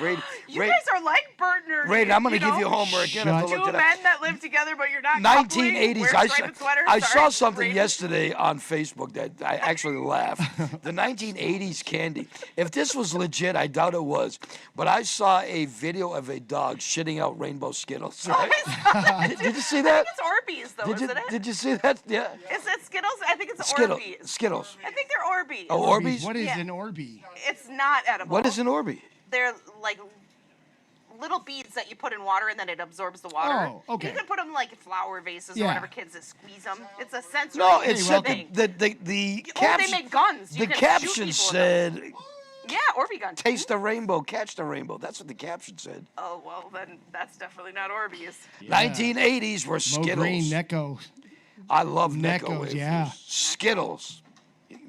You guys are like Bert and Ernie. Ray, I'm going to you give you know? homework. You're gonna have to Two look it up. men that live together, but you're not 1980s. I saw Sorry, something Brady. yesterday on Facebook that I actually laughed. The 1980s candy. If this was legit, I doubt it was. But I saw a video of a dog shitting out rainbow Skittles. Right? Did you see that? It's Orbeez, though, isn't it? Did you see that? Yeah. Is it Skittles? I think it's Skittles. Orbeez. Skittles. I think they're Orbeez. Oh, Orbeez? What is Yeah. an Orby? It's not edible. What is an Orby? They're like little beads that you put in water and then it absorbs the water. Oh, okay. You can put them like flower vases or Yeah. whatever kids that squeeze them. It's a sensory No, it said thing. the Oh, caption. they make guns. You The can shoot caption people with them. said, Yeah, Orby gun. "Taste the rainbow, catch the rainbow." That's what the caption said. Oh, well, then that's definitely not Orbeez. 1980s were Mo Skittles. Green, Necco. I love Neckos, Necco wafers. yeah. Skittles.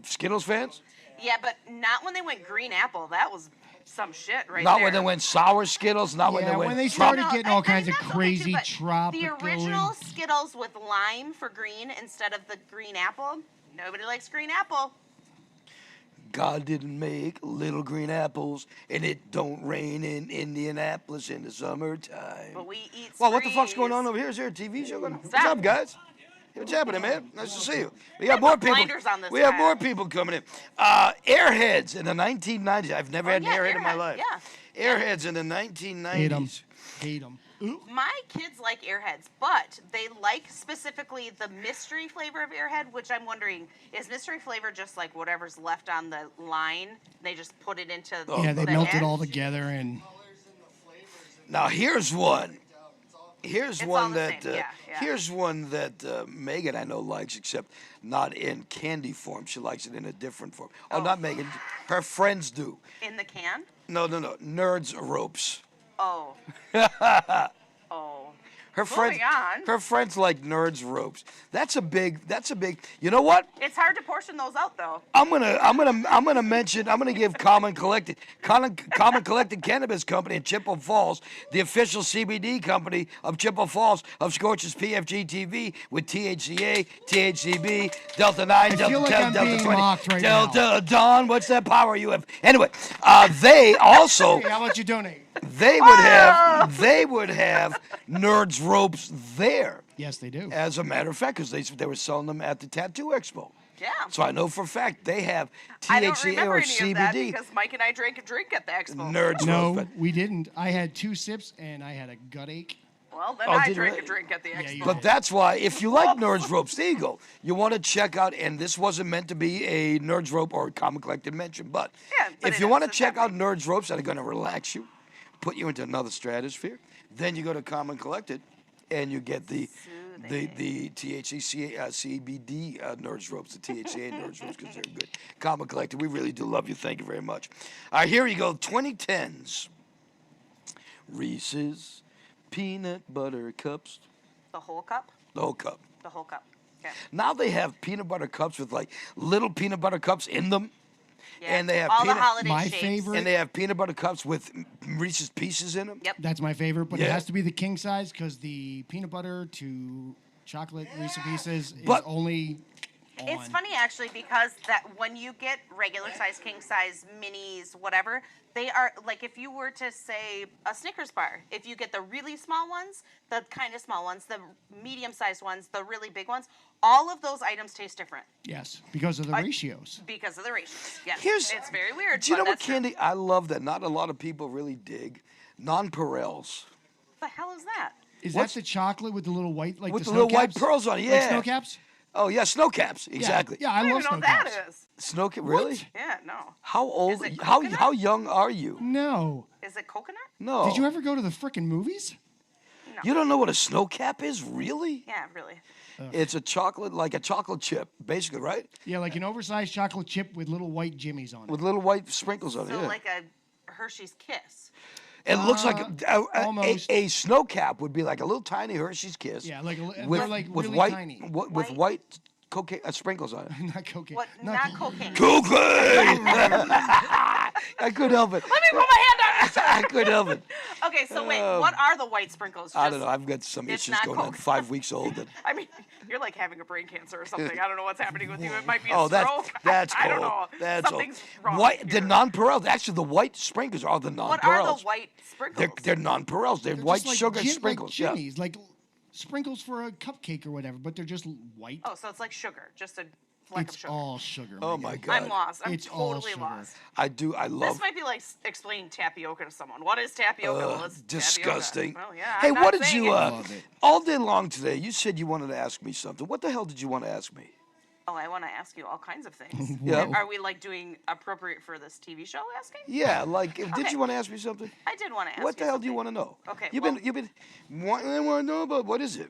Skittles fans? Yeah, but not when they went green apple. That was some shit right Not there. when they went sour Skittles. Not when Yeah, they went. when they trop- started getting all kinds of not those two, crazy but tropical. The original Skittles with lime for green instead of the green apple. Nobody likes green apple. God didn't make little green apples, and it don't rain in Indianapolis in the summertime. But we eat Well, what the fuck's going on sprees. over here? Is there a TV show going on? What's Stop. up, guys? Hey, what's happening, man? Nice to see you. We got more people. blinders on this We have guy. more people coming in. Airheads in the 1990s. I've never had an yeah, airhead in my Airhead, life. yeah. Airheads in the 1990s. Hate them. Hate them. My kids like Airheads, but they like specifically the mystery flavor of Airhead, which I'm wondering, is mystery flavor just like whatever's left on the line? They just put it into Yeah, they the melt it head? all together and Now here's one. Here's It's one all the that same, yeah. here's one that Megan I know likes, except not in candy form. She likes it in a different form. Oh, not Megan. Her friends do. In the can? No. Nerds ropes. Oh. Oh. Her friends. Moving on. Her friends like Nerds ropes. That's a big. You know what? It's hard to portion those out, though. I'm gonna give Common Collected Cannabis Company in Chippewa Falls, the official CBD company of Chippewa Falls of Scorch's PFG-TV with THCA, THCB, Delta 9, Delta feel like 10, I'm Delta being 20, mocked right Delta Dawn. What's that power you have? Anyway, they also hey, how about you donate? they would have Nerds ropes there. Yes, they do. As a matter of fact, because they were selling them at the Tattoo Expo. Yeah. So I know for a fact they have I don't THCA remember or any of that CBD. because Mike and I drank a drink at the expo. Nerds No, ropes. we didn't. I had 2 sips and I had a gut ache. Well, then Oh, I did you drank really? a drink at the Yeah, expo. you But that's why, if you like Nerds ropes, there you go. You want to check out, and this wasn't meant to be a Nerds rope or a Common Collected mention, but, Yeah, but if it you is. want to It's check out definitely- Nerds ropes that are going to relax you, put you into another stratosphere, then you go to Common Collected, and you get the they? The THC, CBD Nerds Ropes, the THCA Nerds Ropes, because they're good. Comic Collector, we really do love you. Thank you very much. All right, here you go. 2010s. Reese's Peanut Butter Cups. The whole cup? The whole cup. The whole cup. Okay. Now they have peanut butter cups with like little peanut butter cups in them. Yeah. And they have all peanut- the holiday My shapes. favorite- And they have peanut butter cups with Reese's Pieces in them. Yep. That's my favorite, but it Yeah. has to be the king size because the peanut butter to chocolate Reese's Pieces is But- only on. It's funny actually because that when you get regular size, king size, minis, whatever, they are like if you were to say a Snickers bar, if you get the really small ones, the kind of small ones, the medium sized ones, the really big ones, all of those items taste different Yes, because of the ratios. because of the ratios. Yes, Here's- it's very weird. Do you but know what that's true. candy I love that not a lot of people really dig? Nonpareils. What the hell is that? Is What's- that the chocolate with the little white, like With the the little snow white caps? pearls on it, Like yeah. snow caps? Oh yeah, snow caps. Exactly. Yeah, I I don't love even know snow what that caps. is. Snow cap. Really? Yeah, no. How old? it How coconut? young are you? No. Is it coconut? No. Did you ever go to the frickin' movies? No. You don't know what a snow cap is? Really? Yeah, really. It's a chocolate, like a chocolate chip, basically, right? Yeah, like an oversized chocolate chip with little white jimmies on it. With little white sprinkles on it. So Yeah. like a Hershey's Kiss. It looks like almost. a snow cap would be like a little tiny Hershey's Kiss. Yeah, like with, they're like with really white, tiny. with White? white cocaine sprinkles on it. Not cocaine. What? Not cocaine. Cocaine! I couldn't help it. Let me put my hand on your I couldn't help it. Okay, so wait, what are the white sprinkles? I don't Just- know. I've got some it's issues not going on. Coke. 5 weeks old. And, I mean, you're like having a brain cancer or something. I don't know what's happening with you. It might be a oh, stroke. that's I cold. don't know. That's Something's old. wrong. White, the here. nonpareils. Actually, the white sprinkles are the nonpareils. What are the white sprinkles? They're nonpareils. They're They're white just like sugar like sprinkles. Yeah. jimmies, like sprinkles for a cupcake or whatever, but they're just white. Oh, so it's like sugar, just a fleck it's of sugar. all sugar. Oh Megan. my God. I'm lost. I'm It's all totally sugar. lost. I do. I love. This might be like explaining tapioca to someone. What is tapioca? Well, it's disgusting. Tapioca. Well, yeah. Hey, I'm what not did saying you? it. Love it. All day long today, you said you wanted to ask me something. What the hell did you want to ask me? Oh, I want to ask you all kinds of things. Yeah. Are we like doing appropriate for this TV show asking? Yeah, like, did Okay. you want to ask me something? I did want to ask What the you hell do you something. want to know? Okay, You've well- been wanting to know about what is it?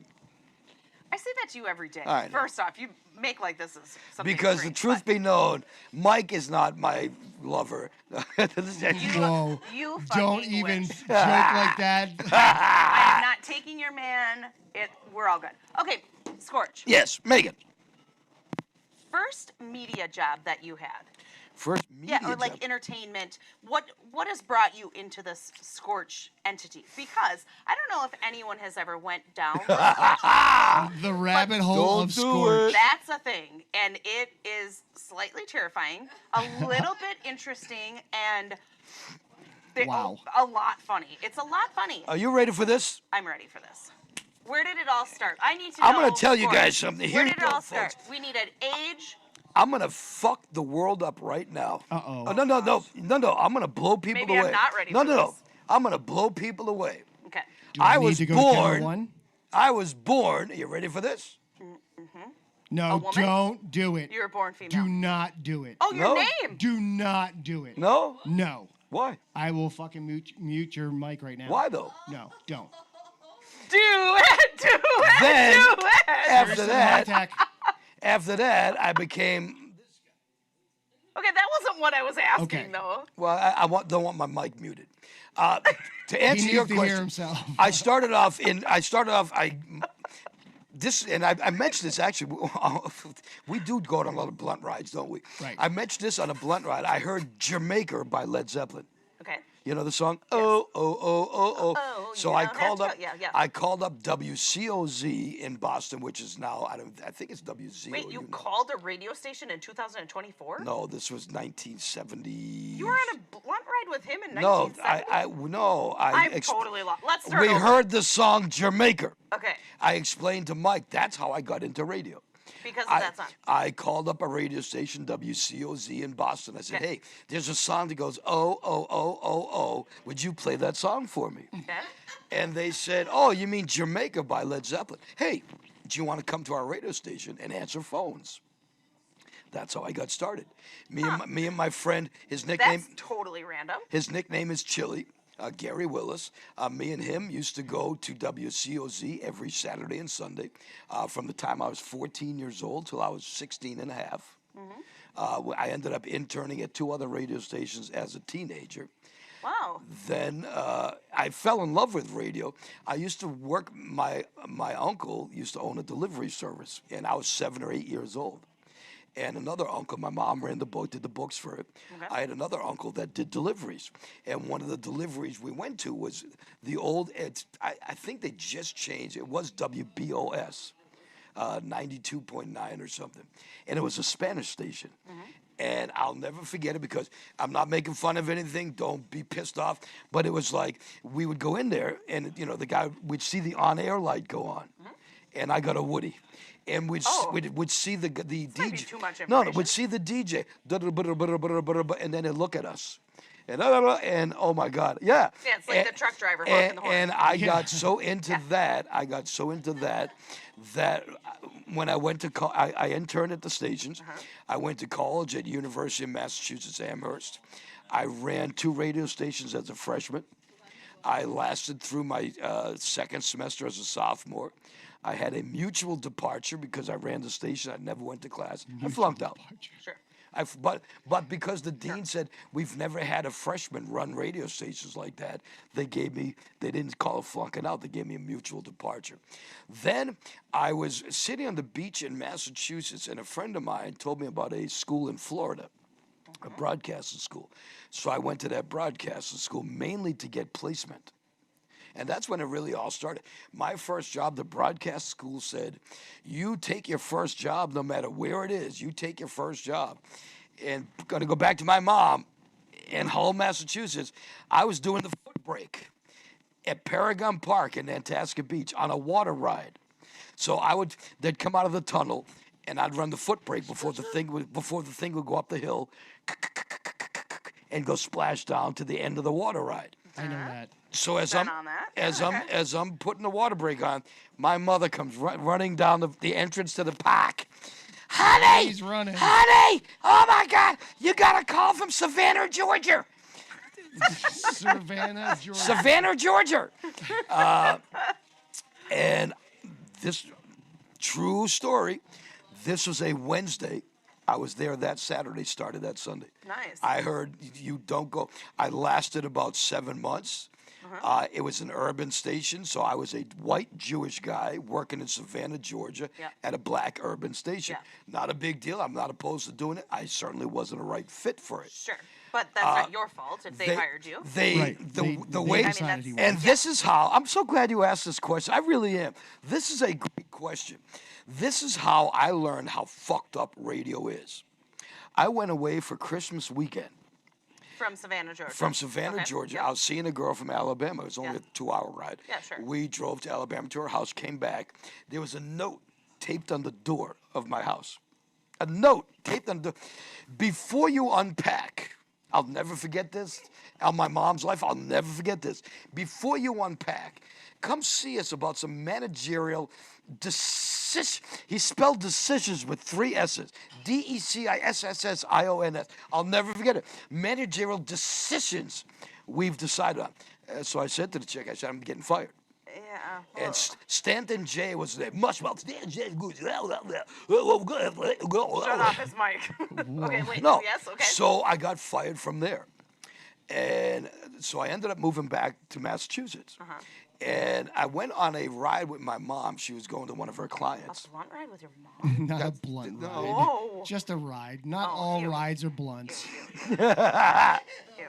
I say that to you every day. I know. First off, you make like this is something Because the strange, truth but be known, Mike is not my lover. Whoa! you Don't fucking even wish. joke like that. I am not taking your man. We're all good. Okay, Scorch. Yes, Megan. First media job that you had. First media Yeah, or like job. entertainment. What has brought you into this Scorch entity? Because I don't know if anyone has ever went down the Scorch. The rabbit hole Don't of do Scorch. it. That's a thing, and it is slightly terrifying, a little bit interesting, and Wow. a lot funny. It's a lot funny. Are you ready for this? I'm ready for this. Where did it all start? I need to know. I'm gonna tell you Scorch, guys something. Where Here did you it go, all start? folks. We need an age. I'm gonna fuck the world up right now. Uh-oh. Oh, no. I'm gonna blow people Maybe I'm away. not ready no, for no, no. this. I'm gonna blow people away. Okay. Do I, I need was to go to Channel born. 1? I was born. Are you ready for this? No, woman? don't do it. You were born female. Do not do it. Oh, your No. name. Do not do it. No. No. Why? I will fucking mute your mic right now. Why though? No, don't. Do it. Do it. Then, do it. After Heart that, attack. after that, I became. Okay, that wasn't what I was asking, Okay. though. Well, I don't want my mic muted. To answer needs your to hear question, himself. I started off. I mentioned this actually. We do go on a lot of blunt rides, don't we? Right. I mentioned this on a blunt ride. I heard Jamaica by Led Zeppelin. Okay. You know the song? Oh, oh, oh, oh, oh. Oh, So you I don't have called to- up. yeah, yeah. I called up WCOZ in Boston, which is now I think it's WCO. Wait, you called a radio station in 2024? No, this was 1970. You were on a blunt ride with him in No, 1970? I'm totally lost. Let's start We over. heard the song Jamaica. Okay, I explained to Mike that's how I got into radio. because of that song. I called up a radio station, WCOZ in Boston. I said, Okay. hey, there's a song that goes, oh, oh, oh, oh, oh. Would you play that song for me? Okay. And they said, oh, you mean Jamaica by Led Zeppelin. Hey, do you want to come to our radio station and answer phones? That's how I got started. Me and my friend, his nickname That's totally random. is Chili. Gary Willis. Me and him used to go to WCOZ every Saturday and Sunday from the time I was 14 years old till I was 16 and a half. I ended up interning at 2 other radio stations as a teenager. Wow. Then I fell in love with radio. I used to work, my uncle used to own a delivery service, and I was 7 or 8 years old. And another uncle, my mom ran the book, did the books for it. Okay. I had another uncle that did deliveries. And one of the deliveries we went to was the old, I think they just changed, it was WBOS, 92.9 or something. And it was a Spanish station. And I'll never forget it because I'm not making fun of anything. Don't be pissed off. But it was like we would go in there and, the guy, we'd see the on-air light go on. And I got a Woody. And we'd see the DJ. might be too much No, information. we'd see the DJ. And then they'd look at us. And oh my God, yeah. Yeah, it's like the truck driver honking the horn. And I got so into that. That when I went to I interned at the stations. I went to college at University of Massachusetts Amherst. I ran 2 radio stations as a freshman. I lasted through my second semester as a sophomore. I had a mutual departure because I ran the station. I never went to class. I flunked out. Sure. But because the dean said we've never had a freshman run radio stations like that, they didn't call it flunking out. They gave me a mutual departure. Then I was sitting on the beach in Massachusetts, and a friend of mine told me about a school in Florida, a broadcasting school. So I went to that broadcasting school mainly to get placement. And that's when it really all started. My first job, the broadcast school said, you take your first job no matter where it is. You take your first job. And going to go back to my mom in Hull, Massachusetts, I was doing the foot brake at Paragon Park in Nantasket Beach on a water ride. So they'd come out of the tunnel, and I'd run the foot brake before the thing would go up the hill and go splash down to the end of the water ride. I know that. So as Been on that? Yeah, I'm putting the water brake on, my mother comes running down the entrance to the park. Honey, He's running. honey, oh my God, you got a call from Savannah, Georgia. Savannah, Georgia. Savannah, Georgia. And this true story. This was a Wednesday. I was there that Saturday, started that Sunday. Nice. I heard you don't go. I lasted about 7 months. It was an urban station, so I was a white Jewish guy working in Savannah, Georgia, Yeah. at a black urban station. Yeah. Not a big deal. I'm not opposed to doing it. I certainly wasn't a right fit for it. Sure. But that's not your fault if they hired you. The way, decided he and was. this is how, I'm so glad you asked this question. I really am. This is a great question. This is how I learned how fucked up radio is. I went away for Christmas weekend. From Savannah, Georgia. From Savannah, Okay, Georgia. yep. I was seeing a girl from Alabama. It was only Yeah. a 2-hour ride. Yeah, sure. We drove to Alabama to her house, came back. There was a note taped on the door of my house. A note taped on the door. Before you unpack, I'll never forget this. On my mom's life, I'll never forget this. Before you unpack, come see us about some managerial decision. He spelled decisions with 3 S's. DECISSSIONS. I'll never forget it. Managerial decisions we've decided on. So I said to the chick, I said, I'm getting fired. Yeah. And Stanton J was there. Stanton J. Shut off his mic. Okay, wait. No. Yes, okay. So I got fired from there. And so I ended up moving back to Massachusetts. And I went on a ride with my mom. She was going to one of her clients. Blunt ride with your mom? Not a blunt ride. Whoa. Just a ride. Not Oh, all ew. rides are blunts. Ew, ew.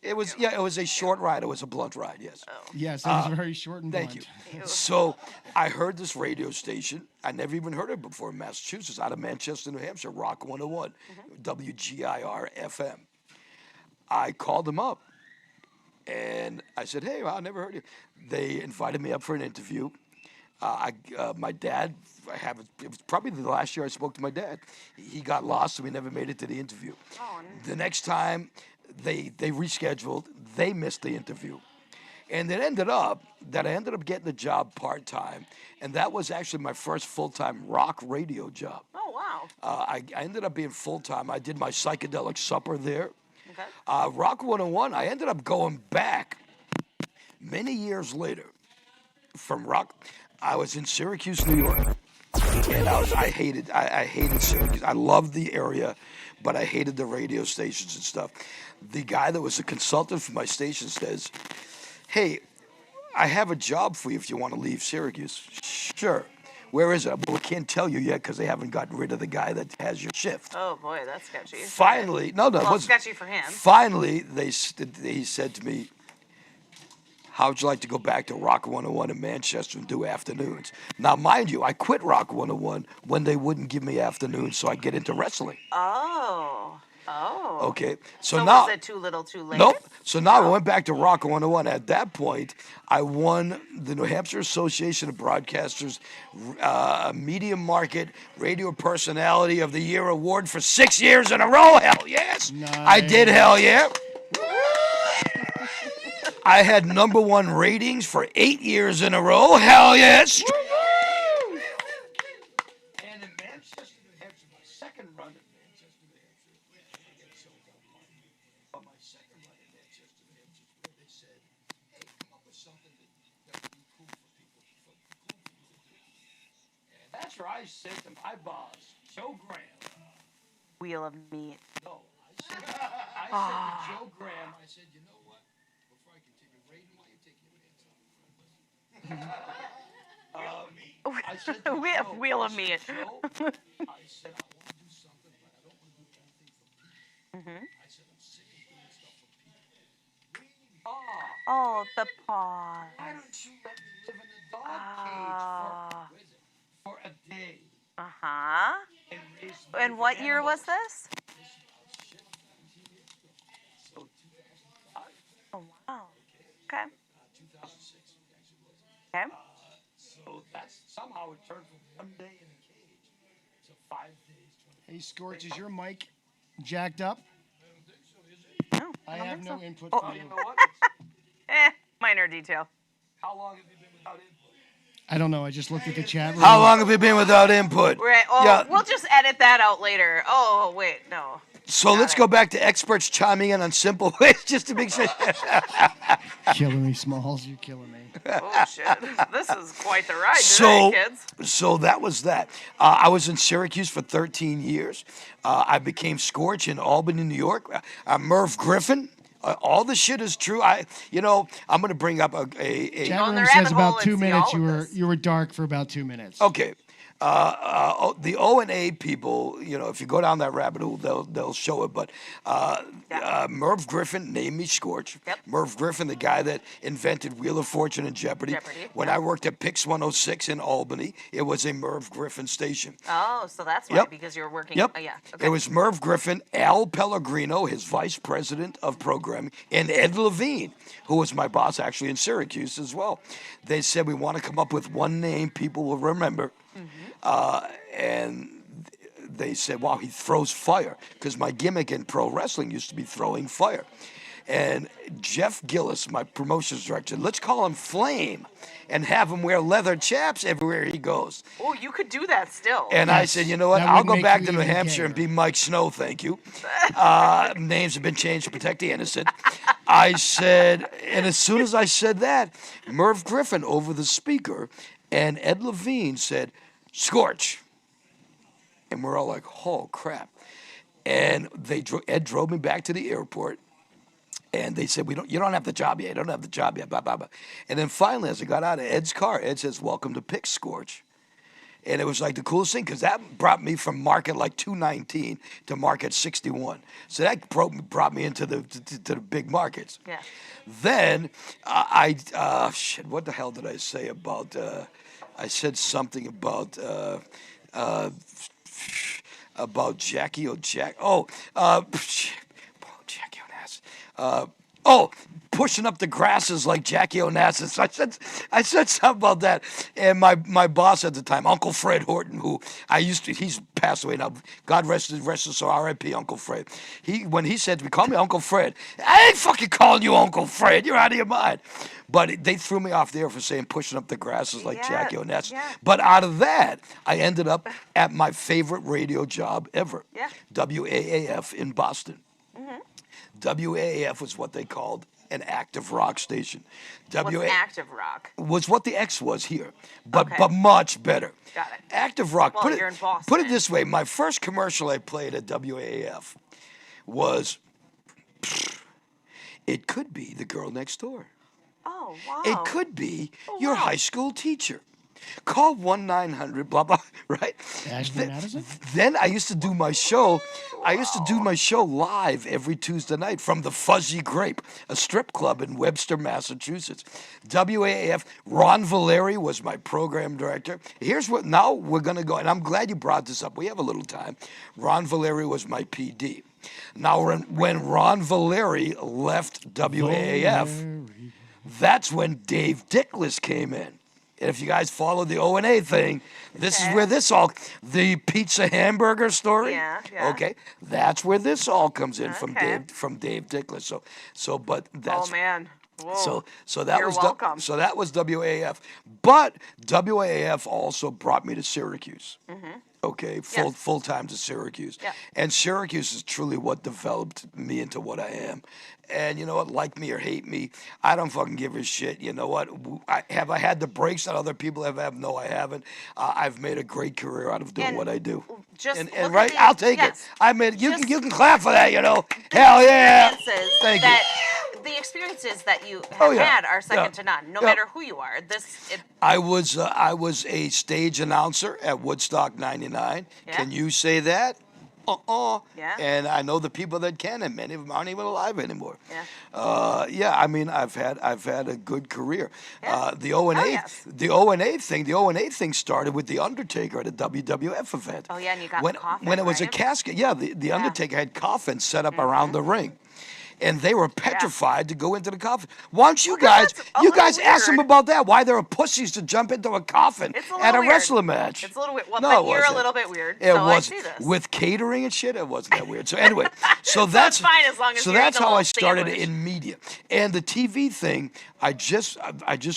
It was, yeah, it was a short ride. It was a blunt ride, yes. Yes, it was very short and Thank blunt. you. So I heard this radio station. I never even heard of it before in Massachusetts, out of Manchester, New Hampshire, Rock 101, WGIR FM. I called them up and I said, hey, I never heard of you. They invited me up for an interview. My dad, it was probably the last year I spoke to my dad. He got lost, so we never made it to the interview. Oh, no. The next time they rescheduled, they missed the interview. And it ended up that I ended up getting the job part-time, and that was actually my first full-time rock radio job. Oh, wow. I ended up being full-time. I did my psychedelic supper there. Okay. Rock 101, I ended up going back Many years later, from rock, I was in Syracuse, New York, and I hated Syracuse. I loved the area, but I hated the radio stations and stuff. The guy that was a consultant for my station says, "Hey, I have a job for you if you want to leave Syracuse." Sure. Where is it? Well, we can't tell you yet because they haven't gotten rid of the guy that has your shift. Oh boy, that's sketchy. Finally, no, it Well, wasn't. sketchy for him. Finally, he said to me, "How would you like to go back to Rock 101 in Manchester and do afternoons?" Now, mind you, I quit Rock 101 when they wouldn't give me afternoons, so I get into wrestling. Oh. Okay, so So now was it too little, too late? nope. So now I went back to Rock 101. At that point, I won the New Hampshire Association of Broadcasters Media Market Radio Personality of the Year award for 6 years in a row. Hell yes, I did. Hell yeah. I had #1 ratings for 8 years in a row. Hell yes. And in Manchester, New Hampshire, my second run in Manchester, New Hampshire, on my second run in Manchester, New Hampshire, where they said, "Hey, come up with something that would be cool for people, for cool for you to do." And that's where I said to my boss, Joe Graham. Wheel of meat. No, I said to Joe Graham, I said, "You know what? Before I continue rating, why you taking your hands off the front?" I said to Joe, Wheel of meat. Joe, I said, "I want to do something, but I don't want to do anything for people." I said, "I'm sick of doing stuff for people." Oh, the paw. Why don't you let me live in the dog cage for a day? Uh-huh. And raise And what year was this? So 2005, Oh, wow. Okay. 2006 actually was. Okay. So that's somehow it turned from 1 day in a cage to 5 days. Hey, Scorch, is your mic jacked up? No, I don't have think no so. input Oh, from you you. know what? Minor detail. How long have you been without input? I don't know. I just looked at the chat room. How long have you been without input? Right. Oh, Yeah. we'll just edit that out later. Oh, wait, no. So let's go back to experts chiming in on simple ways just to make sure. Killing me, Smalls. You're killing me. Oh, shit. This is quite the ride So, today, kids. so that was that. I was in Syracuse for 13 years. I became Scorch in Albany, New York. Merv Griffin. All the shit is true. I'm going to bring up a Chat on the room rabbit says hole about and 2 see minutes all of this. you were dark for about 2 minutes. Okay. The O&A people, if you go down that rabbit hole, they'll show it. But Merv Griffin named me Scorch. Yep. Merv Griffin, the guy that invented Wheel of Fortune and Jeopardy. When I worked at Pix 106 in Albany, it was a Merv Griffin station. Oh, so that's why, Yep. because you're working. Yep. Oh, yeah. Okay. It was Merv Griffin, Al Pellegrino, his vice president of programming, and Ed Levine, who was my boss actually in Syracuse as well. They said, "We want to come up with one name people will remember." And they said, "Wow, he throws fire," because my gimmick in pro wrestling used to be throwing fire. And Jeff Gillis, my promotions director, let's call him Flame and have him wear leather chaps everywhere he goes. Oh, you could do that still. And I Yes, said, "You know what? that I'll would go make back you to New even Hampshire and gayer. be Mike Snow, thank you." Names have been changed to protect the innocent. I said, and as soon as I said that, Merv Griffin over the speaker and Ed Levine said, "Scorch." And we're all like, "Oh, crap." And Ed drove me back to the airport. And they said, you don't have the job yet. You don't have the job yet, blah, blah, blah. And then finally, as I got out of Ed's car, Ed says, "Welcome to Pix, Scorch." And it was like the coolest thing because that brought me from market like 219 to market 61. So that brought me into the big markets. Yeah. Then shit, what the hell did I say about, I said something about Jackie O'Jack. Jackie Onassis. Pushing up the grasses like Jackie Onassis. So I said something about that. And my boss at the time, Uncle Fred Horton, who he's passed away now. God rest his soul, R.I.P. Uncle Fred. When he said to me, "Call me Uncle Fred," I ain't fucking calling you Uncle Fred. You're out of your mind. But they threw me off there for saying pushing up the grasses like Jackie Onassis. Yeah. But out of that, I ended up at my favorite radio job ever. Yeah. WAAF in Boston. WAAF was what they called an active rock station. What's active rock? Was what the X was here, but Okay. but much better. Got it. Active rock. Well, you're in Boston. Put it this way: my first commercial I played at WAAF was, it could be the girl next door. Oh, wow. It could be Oh, your wow. high school teacher. Call 1-900 blah blah, right? Ashton Madison? Then I used to do my show. I used to do my show live every Tuesday night from the Fuzzy Grape, a strip club in Webster, Massachusetts. WAAF. Ron Valeri was my program director. Here's what. Now we're gonna go, and I'm glad you brought this up. We have a little time. Ron Valeri was my PD. Now when Ron Valeri left WAAF, that's when Dave Dickless came in. And if you guys follow the O&A thing, this is where the pizza hamburger story. Yeah. Okay, that's where this all comes in Okay. from Dave Dickless. But that's Oh, man. Whoa. so that You're was welcome. so that was WAF. But WAF also brought me to Syracuse. Okay, full time to Syracuse. Yeah. And Syracuse is truly what developed me into what I am. And you know what, like me or hate me, I don't fucking give a shit. You know what? Have I had the breaks that other people have had? No, I haven't. I've made a great career out of doing And what I do. just and look at right, the- I'll take yes. it. I made you Just- can clap for that. You know, hell yeah. Experiences Thank you. The experiences that you have Oh, yeah. had are second Yeah. to none, no Yeah. matter who you are. I was a stage announcer at Woodstock '99. Yeah. Can you say that? Yeah. And I know the people that can, and many of them aren't even alive anymore. Yeah. Yeah. I mean, I've had a good career. Yeah. The O and Oh, A, yes. the O and A thing started with the Undertaker at a WWF event. Oh, yeah, and you got when coffin, when it was a right? casket. Yeah, the Undertaker had coffins set up around the ring. And they were petrified to go into the coffin. Why don't you guys, that's a you little guys ask them weird. about that? Why there are pussies to jump into a coffin It's a at little a weird. wrestling match? It's a little weird. Well, No, but it you're a wasn't. little bit weird, It so wasn't. I see this. With catering and shit, it wasn't that weird. So anyway, so that's fine as long as so you're that's eating a how I little started sandwich. in media. And the TV thing, I just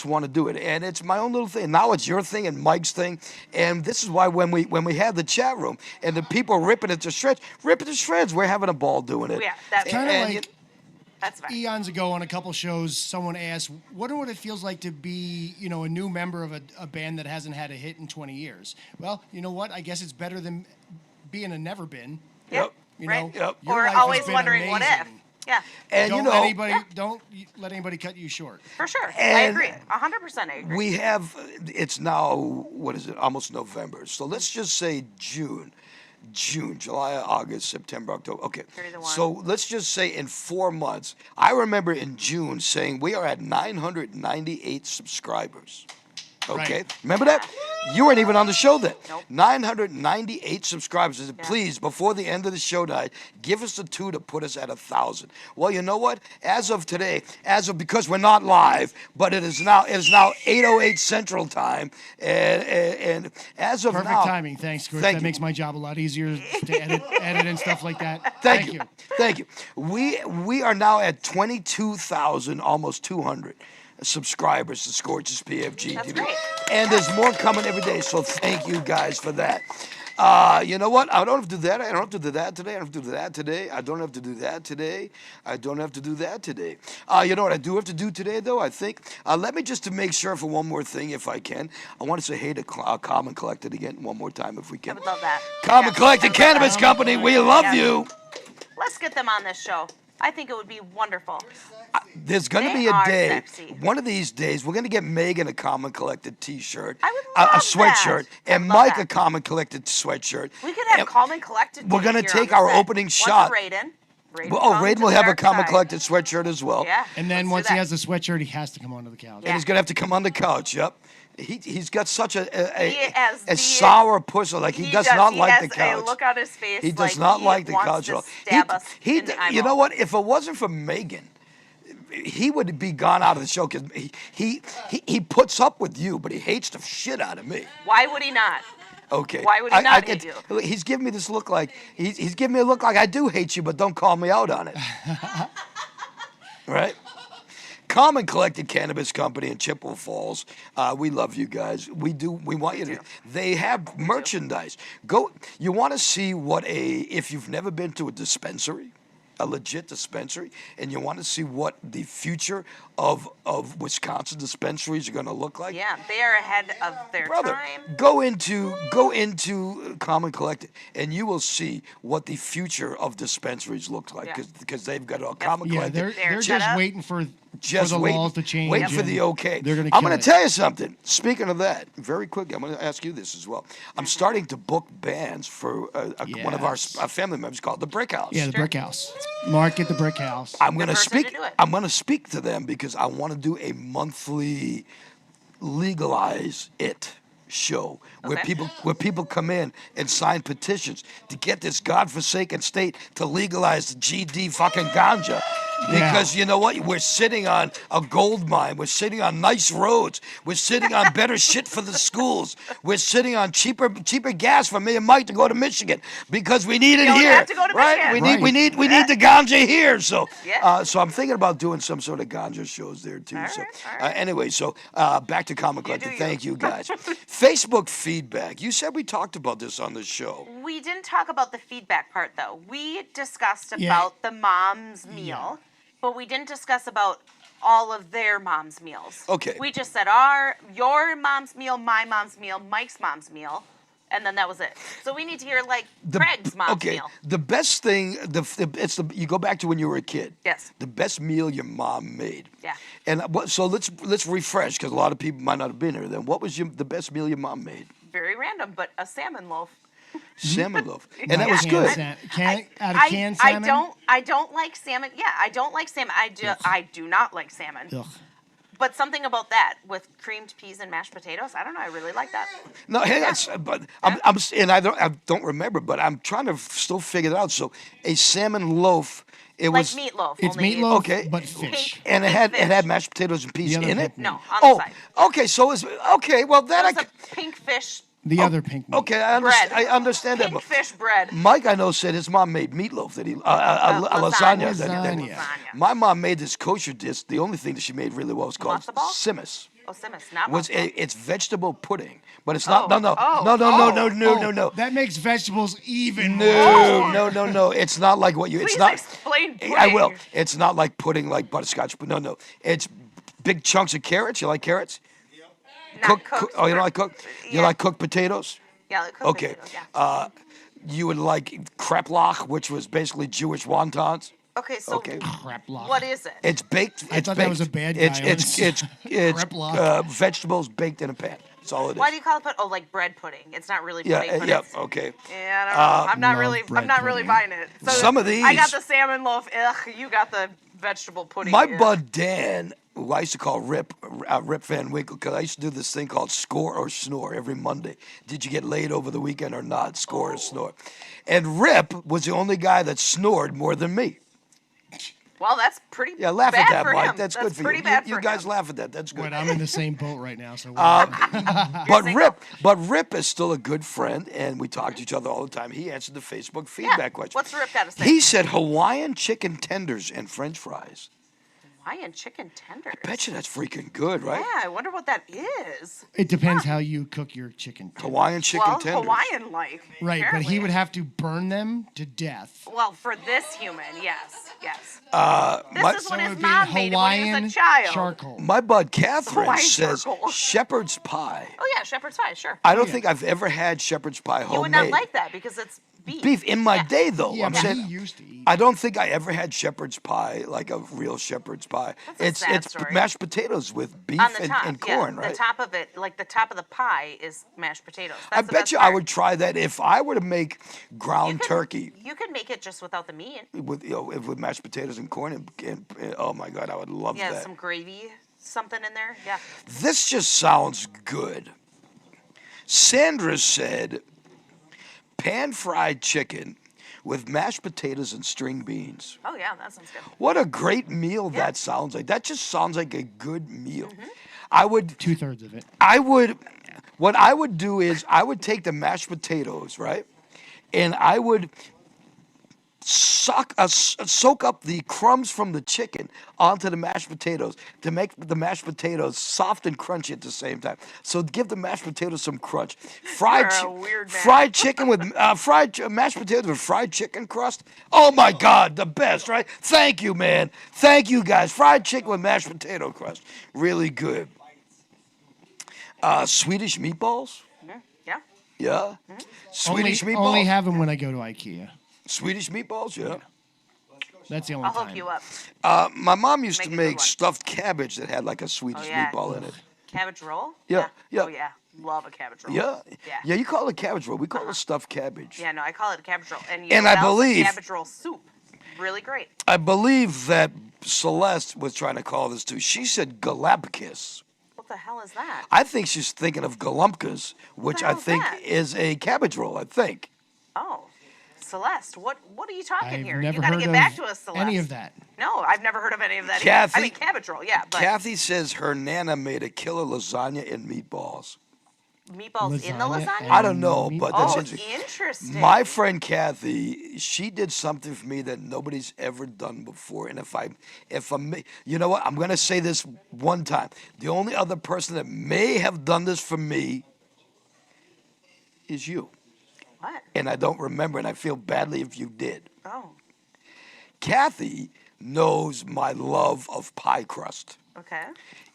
want to do it, and it's my own little thing. Now it's your thing and Mike's thing, and this is why when we had the chat room and the people ripping it to shreds, we're having a ball doing it. Yeah, that's Kinda And like- That's fine. Eons ago on a couple shows, someone asked, wonder what it feels like to be, a new member of a band that hasn't had a hit in 20 years. Well, you know what? I guess it's better than being a never been. Yeah, Yep. You right. know, Yep. your Or life has always been wondering what if. amazing. Yeah, And Don't you know, don't let anybody cut you short. for sure. I And- agree. 100% I agree. we have, it's now, what is it, almost November. So let's just say June, July, August, September, October. Okay. 31. So let's just say in 4 months. I remember in June saying we are at 998 subscribers. Okay. Right. Remember that? You weren't even on the show then. Nope. 998 subscribers. I said, please, before the end of the show tonight, give us the 2 to put us at 1,000. Well, you know what? As of today, because we're not live, but it is now 8:08 Central Time, and as of Perfect now, timing. Thanks, Chris. Thank That you. makes my job a lot easier to edit and stuff like that. Thank you. Thank you. We are now at 22,000, almost 200 subscribers to Scorch's PFG-TV. That's great. And there's more coming every day, so thank you guys for that. You know what? I don't have to do that. I don't have to do that today. I don't have to do that today. I don't have to do that today. I don't have to do that today. You know what I do have to do today, though, I think? Let me just to make sure for one more thing, if I can. I want to say hey to Common Collected again one more time, if we I can. would love that. Common Yeah, Collected I would love Cannabis that. Company, we love Yes. you. Let's get them on this show. I think it would be wonderful. There's going to They be a are day, sexy. one of these days, we're going to get Megan a Common Collected T-shirt, I would love a sweatshirt, that. I and would love Mike that. a Common Collected sweatshirt. We could have And- Common Collected. We're gonna here take on the our set. opening Once shot. Raiden. Raiden will have a Common Collected sweatshirt as well. Yeah. And then let's do once he that. has the sweatshirt, he has to come onto the couch. And he's going to have to come on the couch, yep. He's got such He has a the- sour pussy, like he does not like the He has couch. a look on his face. He does like not he like the wants couch to at all. stab us in the You know eyeball. what? If it wasn't for Megan, he would be gone out of the show because he puts up with you, but he hates the shit out of me. Why would he not? Okay. Why would he not hate you? He's giving me this look like he's giving me a look like I do hate you, but don't call me out on it. Right? Common Collected Cannabis Company in Chippewa Falls. We love you guys. We do. We want you to. They have merchandise. Go. You want to see what if you've never been to a dispensary? a legit dispensary, and you want to see what the future of Wisconsin dispensaries are going to look like. Yeah, they are ahead of their Brother, time. go into Common Collective, and you will see what the future of dispensaries looks like, Yeah. because they've got a Common Yeah, Collective. they're set just up. waiting for Just the waiting, laws to change. waiting for and the okay. They're going to I'm kill going it. to tell you something. Speaking of that, very quickly, I'm going to ask you this as well. I'm starting to book bands for one of our Yes. family members called the Brick House. Yeah, the brick house. Mark at the brick house. I'm going to person to speak. do it. I'm going to speak to them because I want to do a monthly legalize it show where Okay. people come in and sign petitions to get this godforsaken state to legalize the GD fucking ganja. Because you know what? We're sitting on a gold mine. We're sitting on nice roads. We're sitting on better shit for the schools. We're sitting on cheaper gas for me and Mike to go to Michigan because we need it don't here. have to go to right? Michigan. We need the ganja here. So Yeah. so I'm thinking about doing some sort of ganja shows there too. All so right, all right. anyway, so back to Comic do Collective. you. Thank you guys. Facebook feedback. You said we talked about this on the show. We didn't talk about the feedback part though. We discussed Yeah. about the mom's meal, but we didn't discuss about all of their mom's meals. Okay. We just said your mom's meal, my mom's meal, Mike's mom's meal, and then that was it. So we need to hear like Craig's mom's okay, meal. the best thing, you go back to when you were a kid. Yes. The best meal your mom made. Yeah. And so let's refresh because a lot of people might not have been here. Then what was the best meal your mom made? Very random, but a salmon loaf. Salmon loaf, and that was Canned good. out of canned salmon? I don't like salmon. Yeah, I don't like salmon. I do not like salmon. Ugh. But something about that with creamed peas and mashed potatoes, I don't know. I really like that. No, hang on, but I don't remember, but I'm trying to still figure it out. So a salmon loaf, it Like was meatloaf. It's only meatloaf, Okay. but fish. and it pink had fish. mashed potatoes and peas The other in it. pink No, one. on the Oh, side. okay. So it's okay. Well, then It was a pink fish The other pink meat. okay. I bread. understand that. Pink But fish bread. Mike, I know, said his mom made meatloaf that he a lasagna. Lasagna. My mom made this kosher dish. The only thing that she made really well was called Matzo ball? simmus. Oh, simmus, not Was matzo ball. it's vegetable pudding, but it's not. Oh, No. Oh, That makes vegetables even more. No. It's not like what you. It's Please not. explain I will. pudding. It's not like pudding, like butterscotch. But no. It's big chunks of carrots. You like carrots? Not cooked. Oh, you don't like cooked? You Yeah. like cooked potatoes? Yeah, like cooked Okay. potatoes, yeah. You would like kreplach, which was basically Jewish wontons. Okay, so Okay. Kreplach. what is it? It's baked. I thought that was a bad guy. It's Kreplach. vegetables baked in a pan. That's all it is. Why do you call it pudding? Oh, like bread pudding. It's not really pudding, but yeah. it's... Okay. Yeah, I don't know. I'm not love really. bread I'm not really pudding. buying it. So Some of I got these- the salmon loaf. Ugh, you got the vegetable pudding. My ugh. bud Dan, who I used to call Rip Van Winkle, because I used to do this thing called Score or Snore every Monday. Did you get laid over the weekend or not? Score or snore. And Rip was the only guy that snored more than me. Well, that's pretty. Yeah, laugh bad at that, for Mike. him. That's good for pretty you. Bad You for guys him. laugh at that. That's good. But I'm in the same boat right now, so But single. Rip is still a good friend, and we talk to each other all the time. He answered the Facebook feedback question. What's Rip got to say? He said Hawaiian chicken tenders and French fries. Hawaiian chicken tenders. Bet you that's freaking good, right? Yeah, I wonder what that is. it depends how you cook your chicken. Hawaiian chicken Well, tenders. Hawaiian like. Right, but he apparently. would have to burn them to death. Well, for this human, yes. This my- is So what it his would be mom made him when he Hawaiian was a child. charcoal. My bud Catherine Hawaiian says charcoal. shepherd's pie. Oh yeah, shepherd's pie, sure. I don't think I've ever had shepherd's pie homemade. You would not like that because it's beef. Beef in my Yeah. day, though. Yeah, I'm but saying he used to eat. I don't think I ever had shepherd's pie, like a real shepherd's pie. That's a sad It's story. mashed potatoes with beef On the top, and yeah, corn, right? The top of it, like the top of the pie, is mashed potatoes. I That's the bet best you I part. would try that if I were to make ground You could- turkey You could make it just without the meat. with with mashed potatoes and corn and oh my god, I would love Yeah, that. some gravy, something in there. Yeah. This just sounds good. Sandra said pan-fried chicken with mashed potatoes and string beans. Oh yeah, that sounds good. What a great meal Yeah. that sounds like. That just sounds like a good meal. Mm-hmm. I would 2/3 of it. what I would do is I would take the mashed potatoes, right? And I would soak up the crumbs from the chicken onto the mashed potatoes to make the mashed potatoes soft and crunchy at the same time. So give the mashed potatoes some crunch. You're a weird man. Fried chicken with mashed potatoes with fried chicken crust. Oh my God, the best, right? Thank you, man. Thank you, guys. Fried chicken with mashed potato crust, really good. Swedish meatballs. Yeah. Yeah. Swedish meatballs. Only have them when I go to IKEA. Swedish meatballs. Yeah. That's the only I'll time. hook you up. My mom used Make to a good make one. stuffed cabbage that had like a Swedish yeah. meatball in it. Cabbage roll? Yeah, yeah. Oh, yeah. Love a cabbage roll. Yeah. Yeah. Yeah, you call it cabbage roll. We call it stuffed cabbage. Yeah, no, I call it a cabbage roll. And, And know I what else? believe- Cabbage roll soup. Really great. I believe that Celeste was trying to call this too. She said galapagos. What the hell is that? I think she's thinking of galumpkas, which the I hell is think that? is a cabbage roll, I think. Oh. Celeste, what are you talking I've here? never You gotta heard get of back to us, Celeste. any of that. No, I've never heard of any of that either. Kathy- I mean, cabbage roll, yeah, but Kathy says her nana made a killer lasagna and meatballs. meatballs in the Lasagna lasagna? I don't know, but that's Oh, interesting. interesting. My friend Kathy, she did something for me that nobody's ever done before. And if I'm, you know what? I'm gonna say this one time. The only other person that may have done this for me is you. What? And I don't remember, and I feel badly if you did. Oh, Kathy knows my love of pie crust. okay.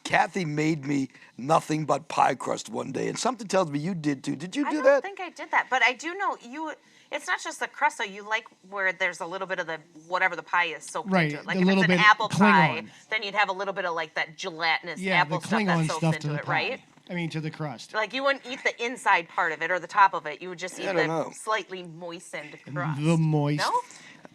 Kathy made me nothing but pie crust one day, and something tells me you did too. Did you I do don't that? think I did that, but I do know you. It's not just the crust, though. You like where there's a little bit of the whatever the pie is soaked Right, into it. Like the if little it's an bit apple pie, Klingon. then you'd have a little bit of like that gelatinous Yeah, apple the stuff Klingon that's soaked stuff to into the it, pie. right? I mean, to the crust. Like you wouldn't eat the inside part of it or the top of it. You would just eat I the don't know. slightly moistened crust. The moist. No?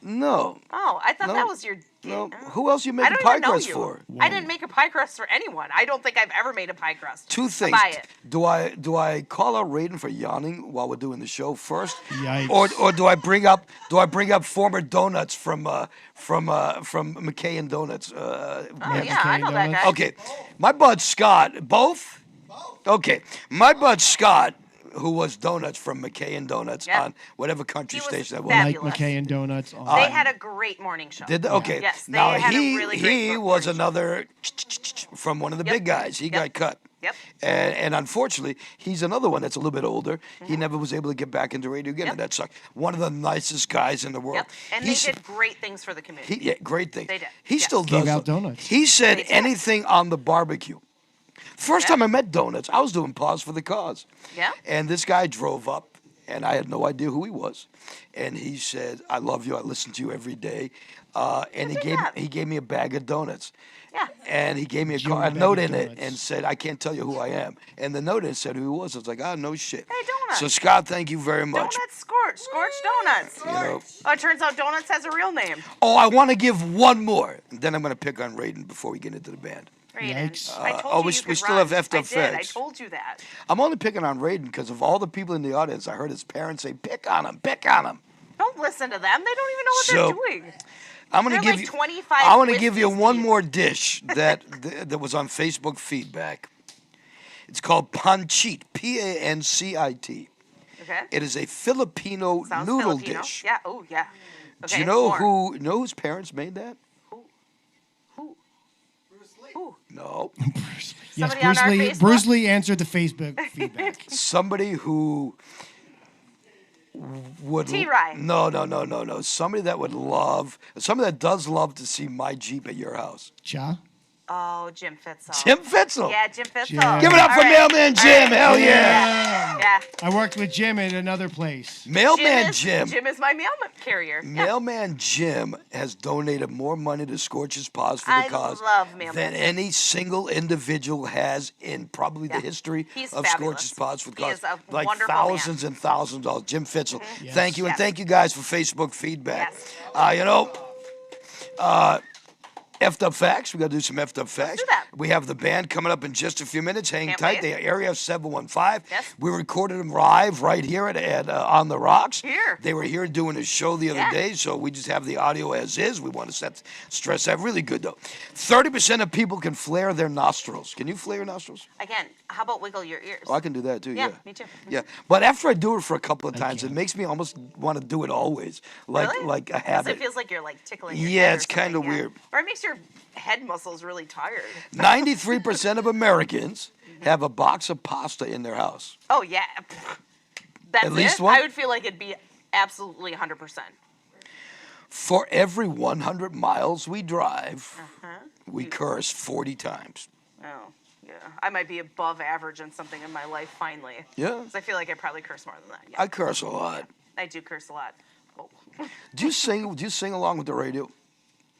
No. Oh, I thought No. that was your. No. Oh. Who else you I making don't pie even know crust you. for? I didn't make a pie crust for anyone. I don't think I've ever made a pie crust. Two things. Buy it. Do I call out Raiden for yawning while we're doing the show first? Yikes. Or do I bring up former donuts from McKay and Donuts? Oh, Maybe yeah, I know that donuts. guy. Okay, my bud Scott. Both. Okay, my bud Scott, who was Donuts from McKay and Donuts Yep. on whatever country He was station that was. Like fabulous. McKay and Donuts. Oh, They had a great morning show. Did they? Okay. Yes, they now had a he really great he morning was show. another from one of the Yep. big guys. He got Yep. cut. Yep. And unfortunately, he's another one that's a little bit older. He never was able to get back into radio again, Yep. and that sucked. One of the nicest guys in the world. Yep. And He's- they did great things for the community. yeah, great thing. They did. He Yes. still Gave does. out them. donuts. He said They did. anything on the barbecue. First Yeah. time I met Donuts, I was doing Pause for the Cause. Yeah. And this guy drove up, and I had no idea who he was. And he said, "I love you. I listen to you every day." And Good job. he gave me a bag of donuts. Yeah. And he gave me Joe a bag note of in it donuts. and said, "I can't tell you who I am." And the note in it said who he was. I was like, "Ah, no shit." Hey, Donuts. So Scott, thank you very much. Donuts Scorched Donuts. You know. Oh, it turns out Donuts has a real name. Oh, I want to give one more. Then I'm going to pick on Raiden before we get into the band. Raiden. Yikes. I told oh, you we you s- we could still run. have Effed I Up did. I Facts. told you that. I'm only picking on Raiden because of all the people in the audience. I heard his parents say, "Pick on him, pick on him." Don't listen to them. They don't even know what So, they're doing. I'm going They're to give like you. 25 I want to give you whiskeys one deep. more dish that was on Facebook feedback. It's called pancit, Pancit. Okay. It is a Filipino Sounds noodle Filipino. dish. Yeah. Oh, yeah. Okay, Do you know more. whose parents made that? Who? No. Yes, Somebody on our Facebook? Bruce Lee answered the Facebook feedback. Somebody who would T-Rye. No. Somebody that does love to see my Jeep at your house. Cha? Oh, Jim Fitzel. Jim Fitzel. Yeah, Jim Fitzel. Jim. Give it up All for right. Mailman All Jim. right. Hell yeah. Yeah. I worked with Jim at another place. Mailman Jim Jim. is my mail carrier. Yeah. Mailman Jim has donated more money to Scorch's Pause for the I Cause love Mailman than Jim. any single individual has in probably Yeah. the history He's of fabulous. Scorch's Pause for the He Cause. is a Like wonderful thousands and thousands of dollars. Jim Fitzel, Yes. thank you, and Yes. thank you guys for Facebook feedback. Yes. You know, Effed up facts. We got to do some effed up facts. do that. We have the band coming up in just a few minutes. Hang Can't tight. wait. They Area 715. Yes. We recorded them live right here at On the Rocks. Here. They were here doing a show the other Yeah. day, so we just have the audio as is. We want to stress that. Really good though. 30% of people can flare their nostrils. Can you flare your nostrils? Again, how about wiggle your ears? Oh, I can do that too. Yeah, Yeah. me too. Yeah, but after I do it for a couple of times, it makes me almost want to do it always, like Really? like a 'Cause habit. it feels like you're like tickling your Yeah, head or it's kinda something, yeah. weird. Or it makes your head muscles really tired. 93% of Americans have a box of pasta in their house. Oh yeah. That's At least it? one? I would feel like it'd be absolutely 100%. For every 100 miles we drive, Uh-huh. we curse 40 times. Oh, yeah. I might be above average on something in my life finally. Yeah, 'Cause I feel like I probably curse more than that. Yeah. I curse a lot. I do curse a lot. Oh. Do you sing? Do you sing along with the radio?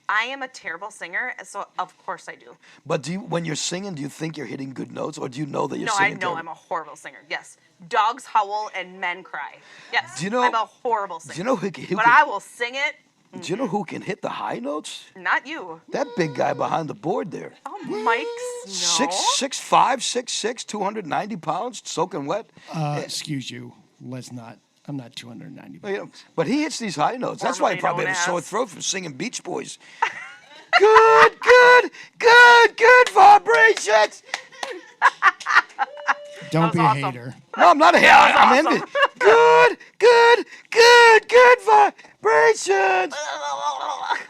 I am a terrible singer, so of course I do. But do you, when you're singing, do you think you're hitting good notes, or do you know that you're No, I singing? know I'm a horrible singer. Yes. Dogs howl and men cry. Yes. Do you know- I'm a horrible singer. Do you know who can, But I will sing it. do you know who can hit the high notes? Not you. That big guy behind the board there. Oh, Mike's. No. 6'5", 6'6", 290 pounds, soaking wet. Excuse you. Let's not. I'm not 290. You know, but he hits these high notes. That's why he Formerly probably known has a sore as. throat from singing Beach Boys. Good vibrations. Don't be a awesome. hater. No, I'm not a hater. I'm awesome. envious. Good vibrations.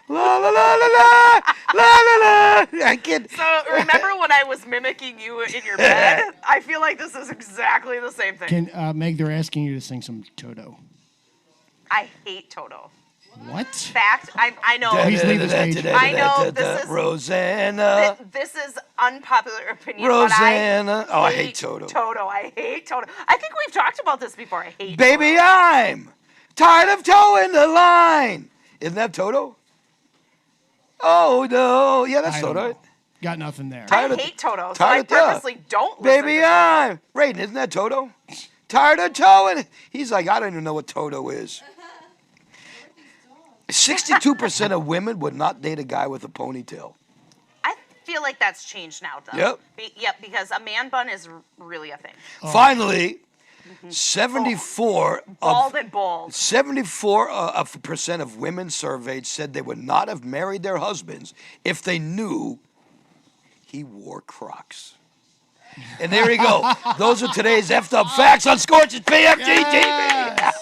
La la la la la la la la. I can't. So remember when I was mimicking you in your bed? I feel like this is exactly the same thing. Can Meg? They're asking you to sing some Toto. I hate Toto. What? Fact, I know. Please leave the stage. I know this is- Rosanna. This is unpopular opinion, Rosanna. but I Oh, I hate Toto. I hate Toto. I think we've talked about this before. I hate Baby, Toto. I'm tired of towing the line. Isn't that Toto? Oh no, yeah, that's I don't Toto. know. Got nothing there. Tired I of- hate Toto, so tired I of- yeah. purposely don't listen Baby, to I'm Raiden. Isn't that Toto? Tired of towing. He's like, I don't even know what Toto is. 62% of women would not date a guy with a ponytail. I feel like that's changed now, though. Yep. Yep, because a man bun is really a thing. Finally, 74 Bald and bold. 74% of women surveyed said they would not have married their husbands if they knew he wore Crocs. And there you go. Those are today's effed up facts on Scorch's PFG-TV.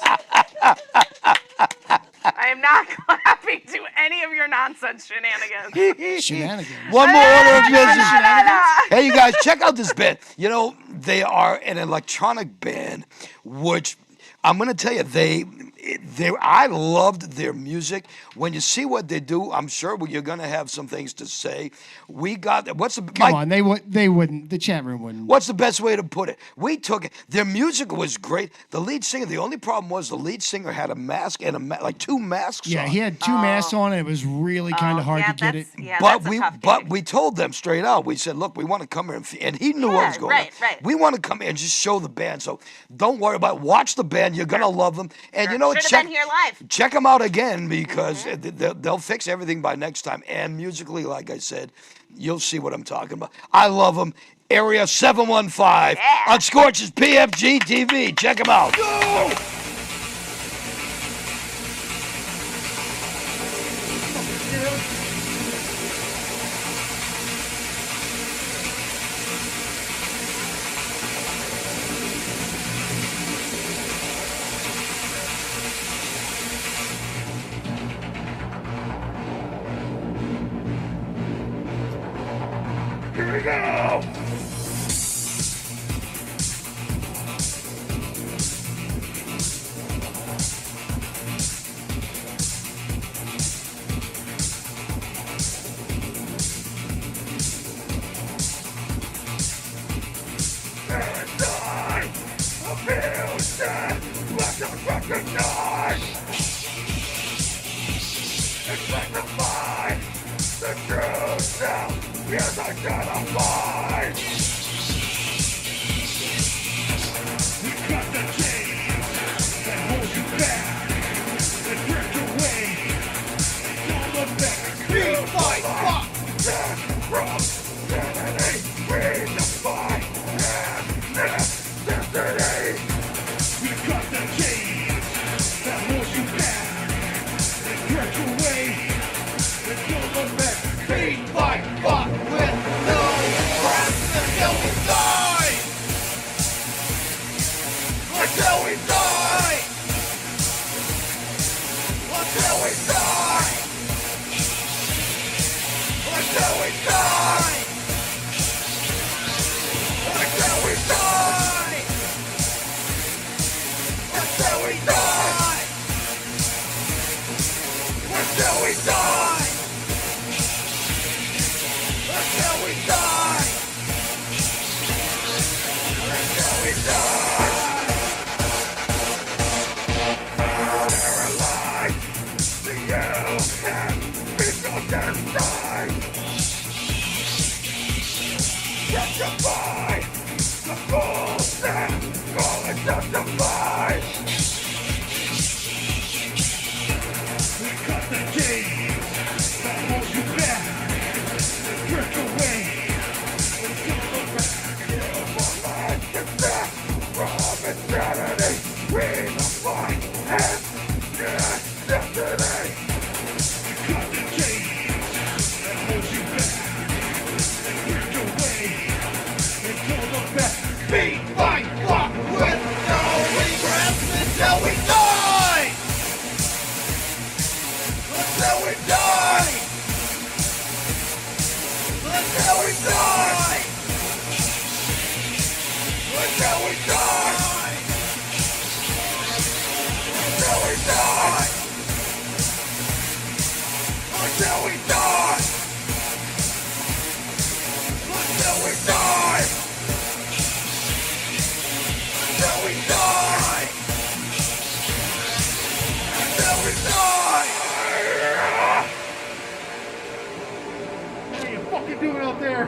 I am not clapping to any of your nonsense shenanigans. Shenanigans. One more order of business. Shenanigans. Hey, you guys, check out this band. You know, they are an electronic band, which I'm going to tell you, I loved their music. When you see what they do, I'm sure you're going to have some things to say. We got, Come on, they wouldn't. The chat room wouldn't. What's the best way to put it? We took it. Their music was great. The lead singer, the only problem was the lead singer had a mask and like two masks Yeah, on. he had two masks on, and it was really kind of hard yeah, to get it. that's- Yeah, But that's a tough but gig. we told them straight out. We said, look, we want to come here, and he knew what was going on. right. We want to come here and just show the band. So don't worry about it. Watch the band. You're gonna love them. And you know what? Should have been here live. Check them out again because they'll fix everything by next time. And musically, like I said, you'll see what I'm talking about. I love them. Area 715 on Scorch's PFG-TV. Check them out. Here we go! And I feel sad, like a fucking knife. It's magnified, the truth now is identified. We cut the chains that hold you back, that drift away. Don't look back. 3, 5, 5. we die. Until we die. Until we die. Until we die. Until we die. Until we die. Paralyzed. The yellow can be so destroyed. Justify the bullshit. Call it justified. We cut the chains that hold you back. Drift away. Kill for life. Get back from insanity. We the fight and destiny. We cut the chains that hold you back. Drift away and kill the best. Beat, fight, fuck with no regrets until we die. Until we die. Until we die. Until we die. Until we die. Until we die. Until we die. Until we die. Until we die. What are you fucking doing out there?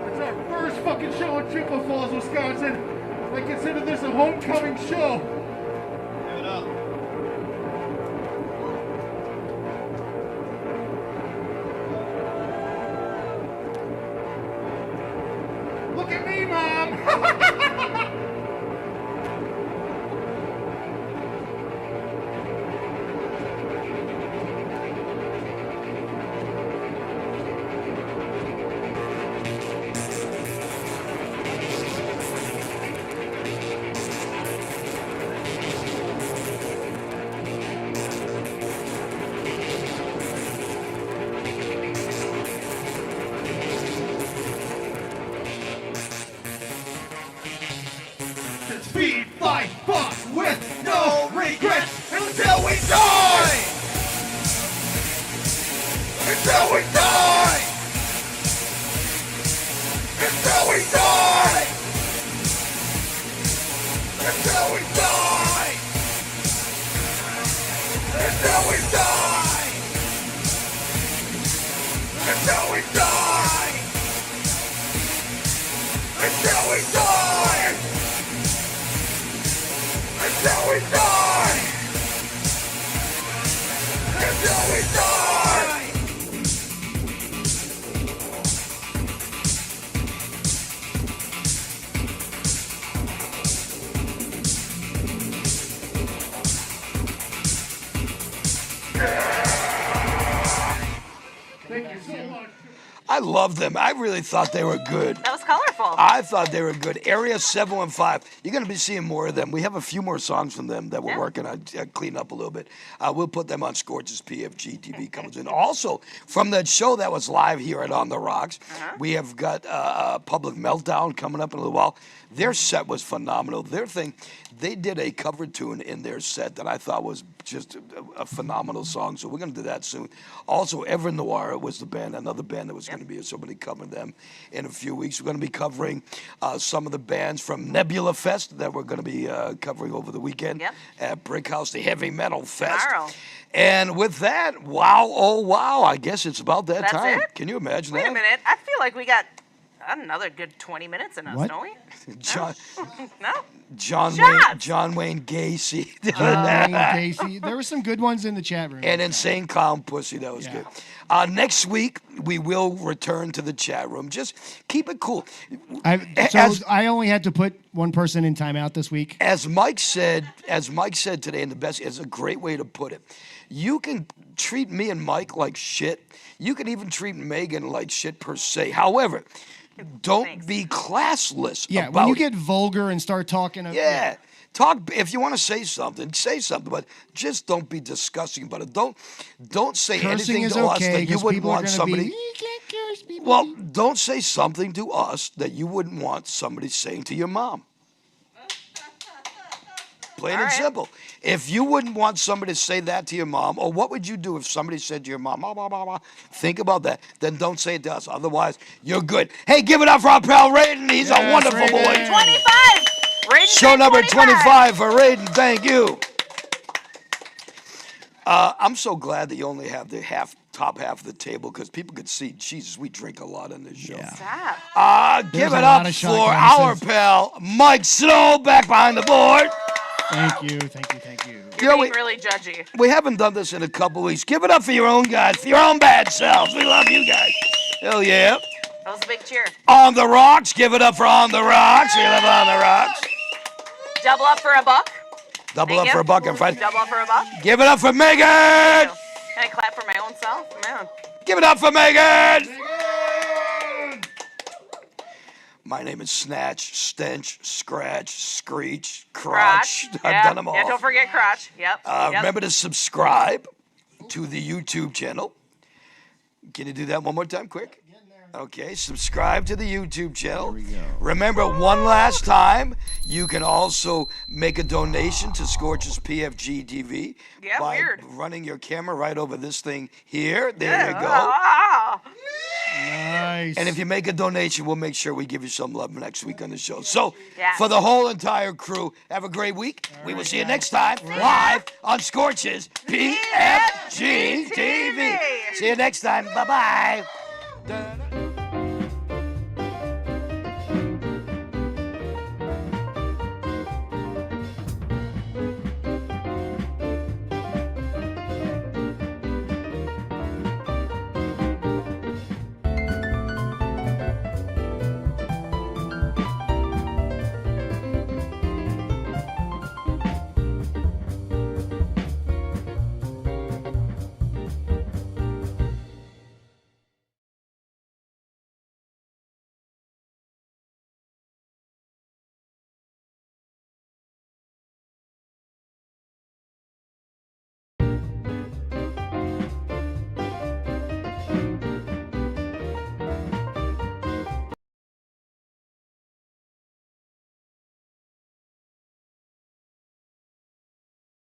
It's our first fucking show in Chippewa Falls, Wisconsin. I consider this a homecoming show. Give it up. Look at me, Mom! Speed, fight, fuck with no regrets until we die! Until we die. Until we die. Until we die. Until we die. Until we die. Until we die. Until we die. Until we die. Thank you so much. I love them. I really thought they were good. That was colorful. I thought they were good. Area 715. You're going to be seeing more of them. We have a few more songs from them that we're working on, clean up a little bit. We'll put them on Scorch's PFG-TV comes in. Also, from that show that was live here at On the Rocks, we have got Public Meltdown coming up in a little while. Their set was phenomenal. Their thing, they did a cover tune in their set that I thought was just a phenomenal song. So we're going to do that soon. Also, Ever Noir was the band, another band that was going to be, somebody covering them in a few weeks. We're going to be covering some of the bands from Nebula Fest that we're going to be covering over the weekend at Brick House, the Heavy Metal Fest. Tomorrow. And with that, wow, oh wow, I guess it's about that That's time. it? Can you imagine Wait that? a minute. I feel like we got another good 20 minutes in us, What? don't we? John, No? John Shots! Wayne Gacy. Casey. There were some good ones in the chat room. And Insane Clown Pussy, that was Yeah. good. Next week, we will return to the chat room. Just keep it cool. I only had to put one person in timeout this week. As Mike said today, and the best is a great way to put it. You can treat me and Mike like shit. You can even treat Megan like shit per se. However, don't Thanks. be classless. Yeah, about when you it. get vulgar and start talking. Yeah. Talk if you want to say something, but just don't be disgusting about it. Don't say Cursing anything is to us okay that you because wouldn't people are want going to somebody. be. You can't curse people. Well, don't say something to us that you wouldn't want somebody saying to your mom. Plain All and right. simple. If you wouldn't want somebody to say that to your mom, or what would you do if somebody said to your mom, blah, blah, blah, blah, think about that. Then don't say it to us. Otherwise, you're good. Hey, give it up for our pal Raiden. He's a Yes, wonderful Raiden. boy. 25. Raiden Show turned number 25 for Raiden. Thank you. I'm so glad that you only have the top half of the table because people could see, Jesus, we drink a lot on this show. Yeah. Stop. Give a it lot up of for shot our glasses. pal Mike Snow back behind the board. Thank you, thank you, thank you. You're know, being really judgy. We haven't done this in a couple weeks. Give it up for your own guys, for your own bad selves. We love you guys. Hell yeah. That was a big cheer. On the Rocks. Give it up for On the Rocks. We love On the Rocks. Double up for a buck. Double Thank up you. for a buck and fight. Double up for a buck. Give it up for Megan. Can I clap for my own self? Man. Give it up for Megan. My name is Snatch, Stench, Scratch, Screech, Crotch. I've Yeah. done them all. Yeah, don't forget crotch. Yep. Yep. Remember to subscribe to the YouTube channel. Can you do that one more time, quick? Okay, subscribe to the YouTube channel. There we go. Remember, one last time, you can also make a donation to Scorch's PFG-TV Yeah, by weird. running your camera right over this thing here. There you go. Ah. Nice. And if you make a donation, we'll make sure we give you some love next week on the show. So, Yes. for the whole entire crew, have a great week. We will see you next time live on Scorch's PFG-TV. See you next time. Bye-bye.